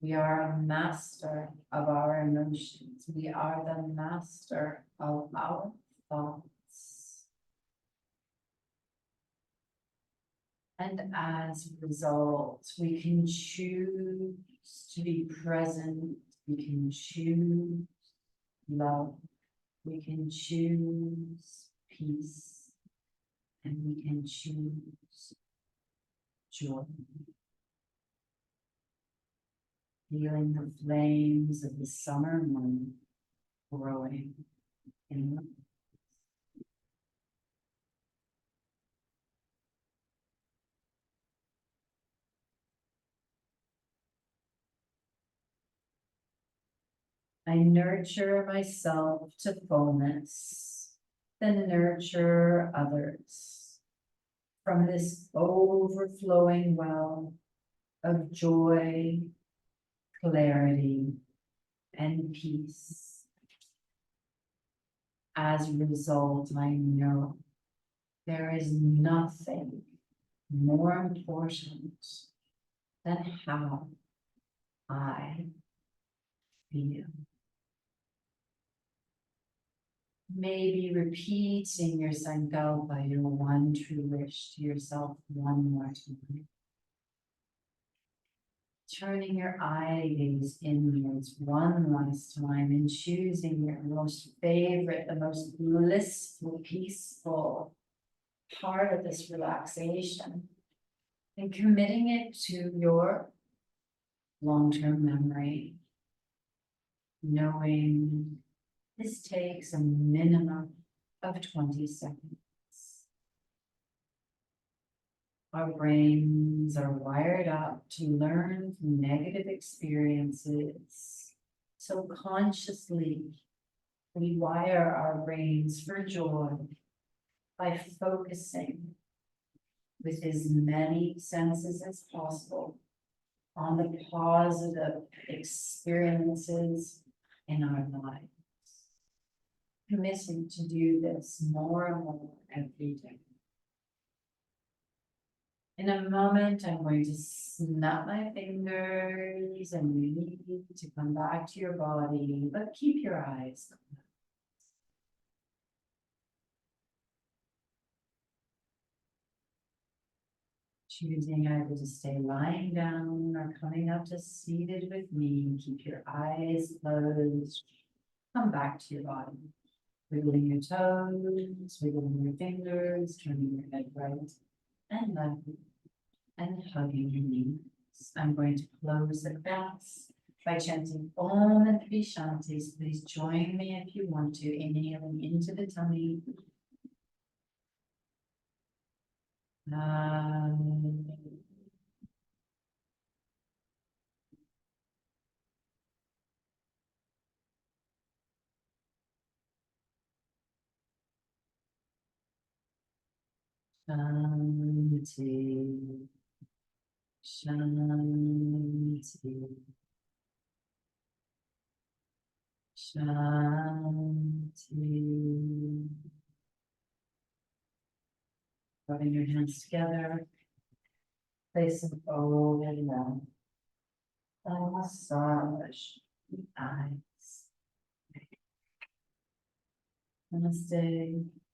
We are a master of our emotions. We are the master of our thoughts. And as a result, we can choose to be present. We can choose love. We can choose peace. And we can choose joy. Feeling the flames of the summer moon growing in us. I nurture myself to fullness, then nurture others from this overflowing well of joy, clarity, and peace. As a result, I know there is nothing more important than how I feel. Maybe repeating your sankalpa, your one true wish to yourself one more time. Turning your eye gaze inwards one last time and choosing your most favorite, the most blissful, peaceful part of this relaxation. And committing it to your long-term memory, knowing this takes a minimum of 20 seconds. Our brains are wired up to learn from negative experiences. So consciously, we wire our brains for joy by focusing with as many senses as possible on the positive experiences in our lives. Committing to do this more and more every day. In a moment, I'm going to snap my fingers and you need to come back to your body, but keep your eyes closed. Choosing either to stay lying down or coming up to seated with me, keep your eyes closed. Come back to your body. Wiggling your toes, wiggling your fingers, turning your head right and left, and hugging your knees. I'm going to close the class by chanting Om and 3 Shantis. Please join me if you want to, inhaling into the tummy. Shanti, Shanti, Shanti. Rubbing your hands together, place them over the mouth. Massage the eyes. Namaste.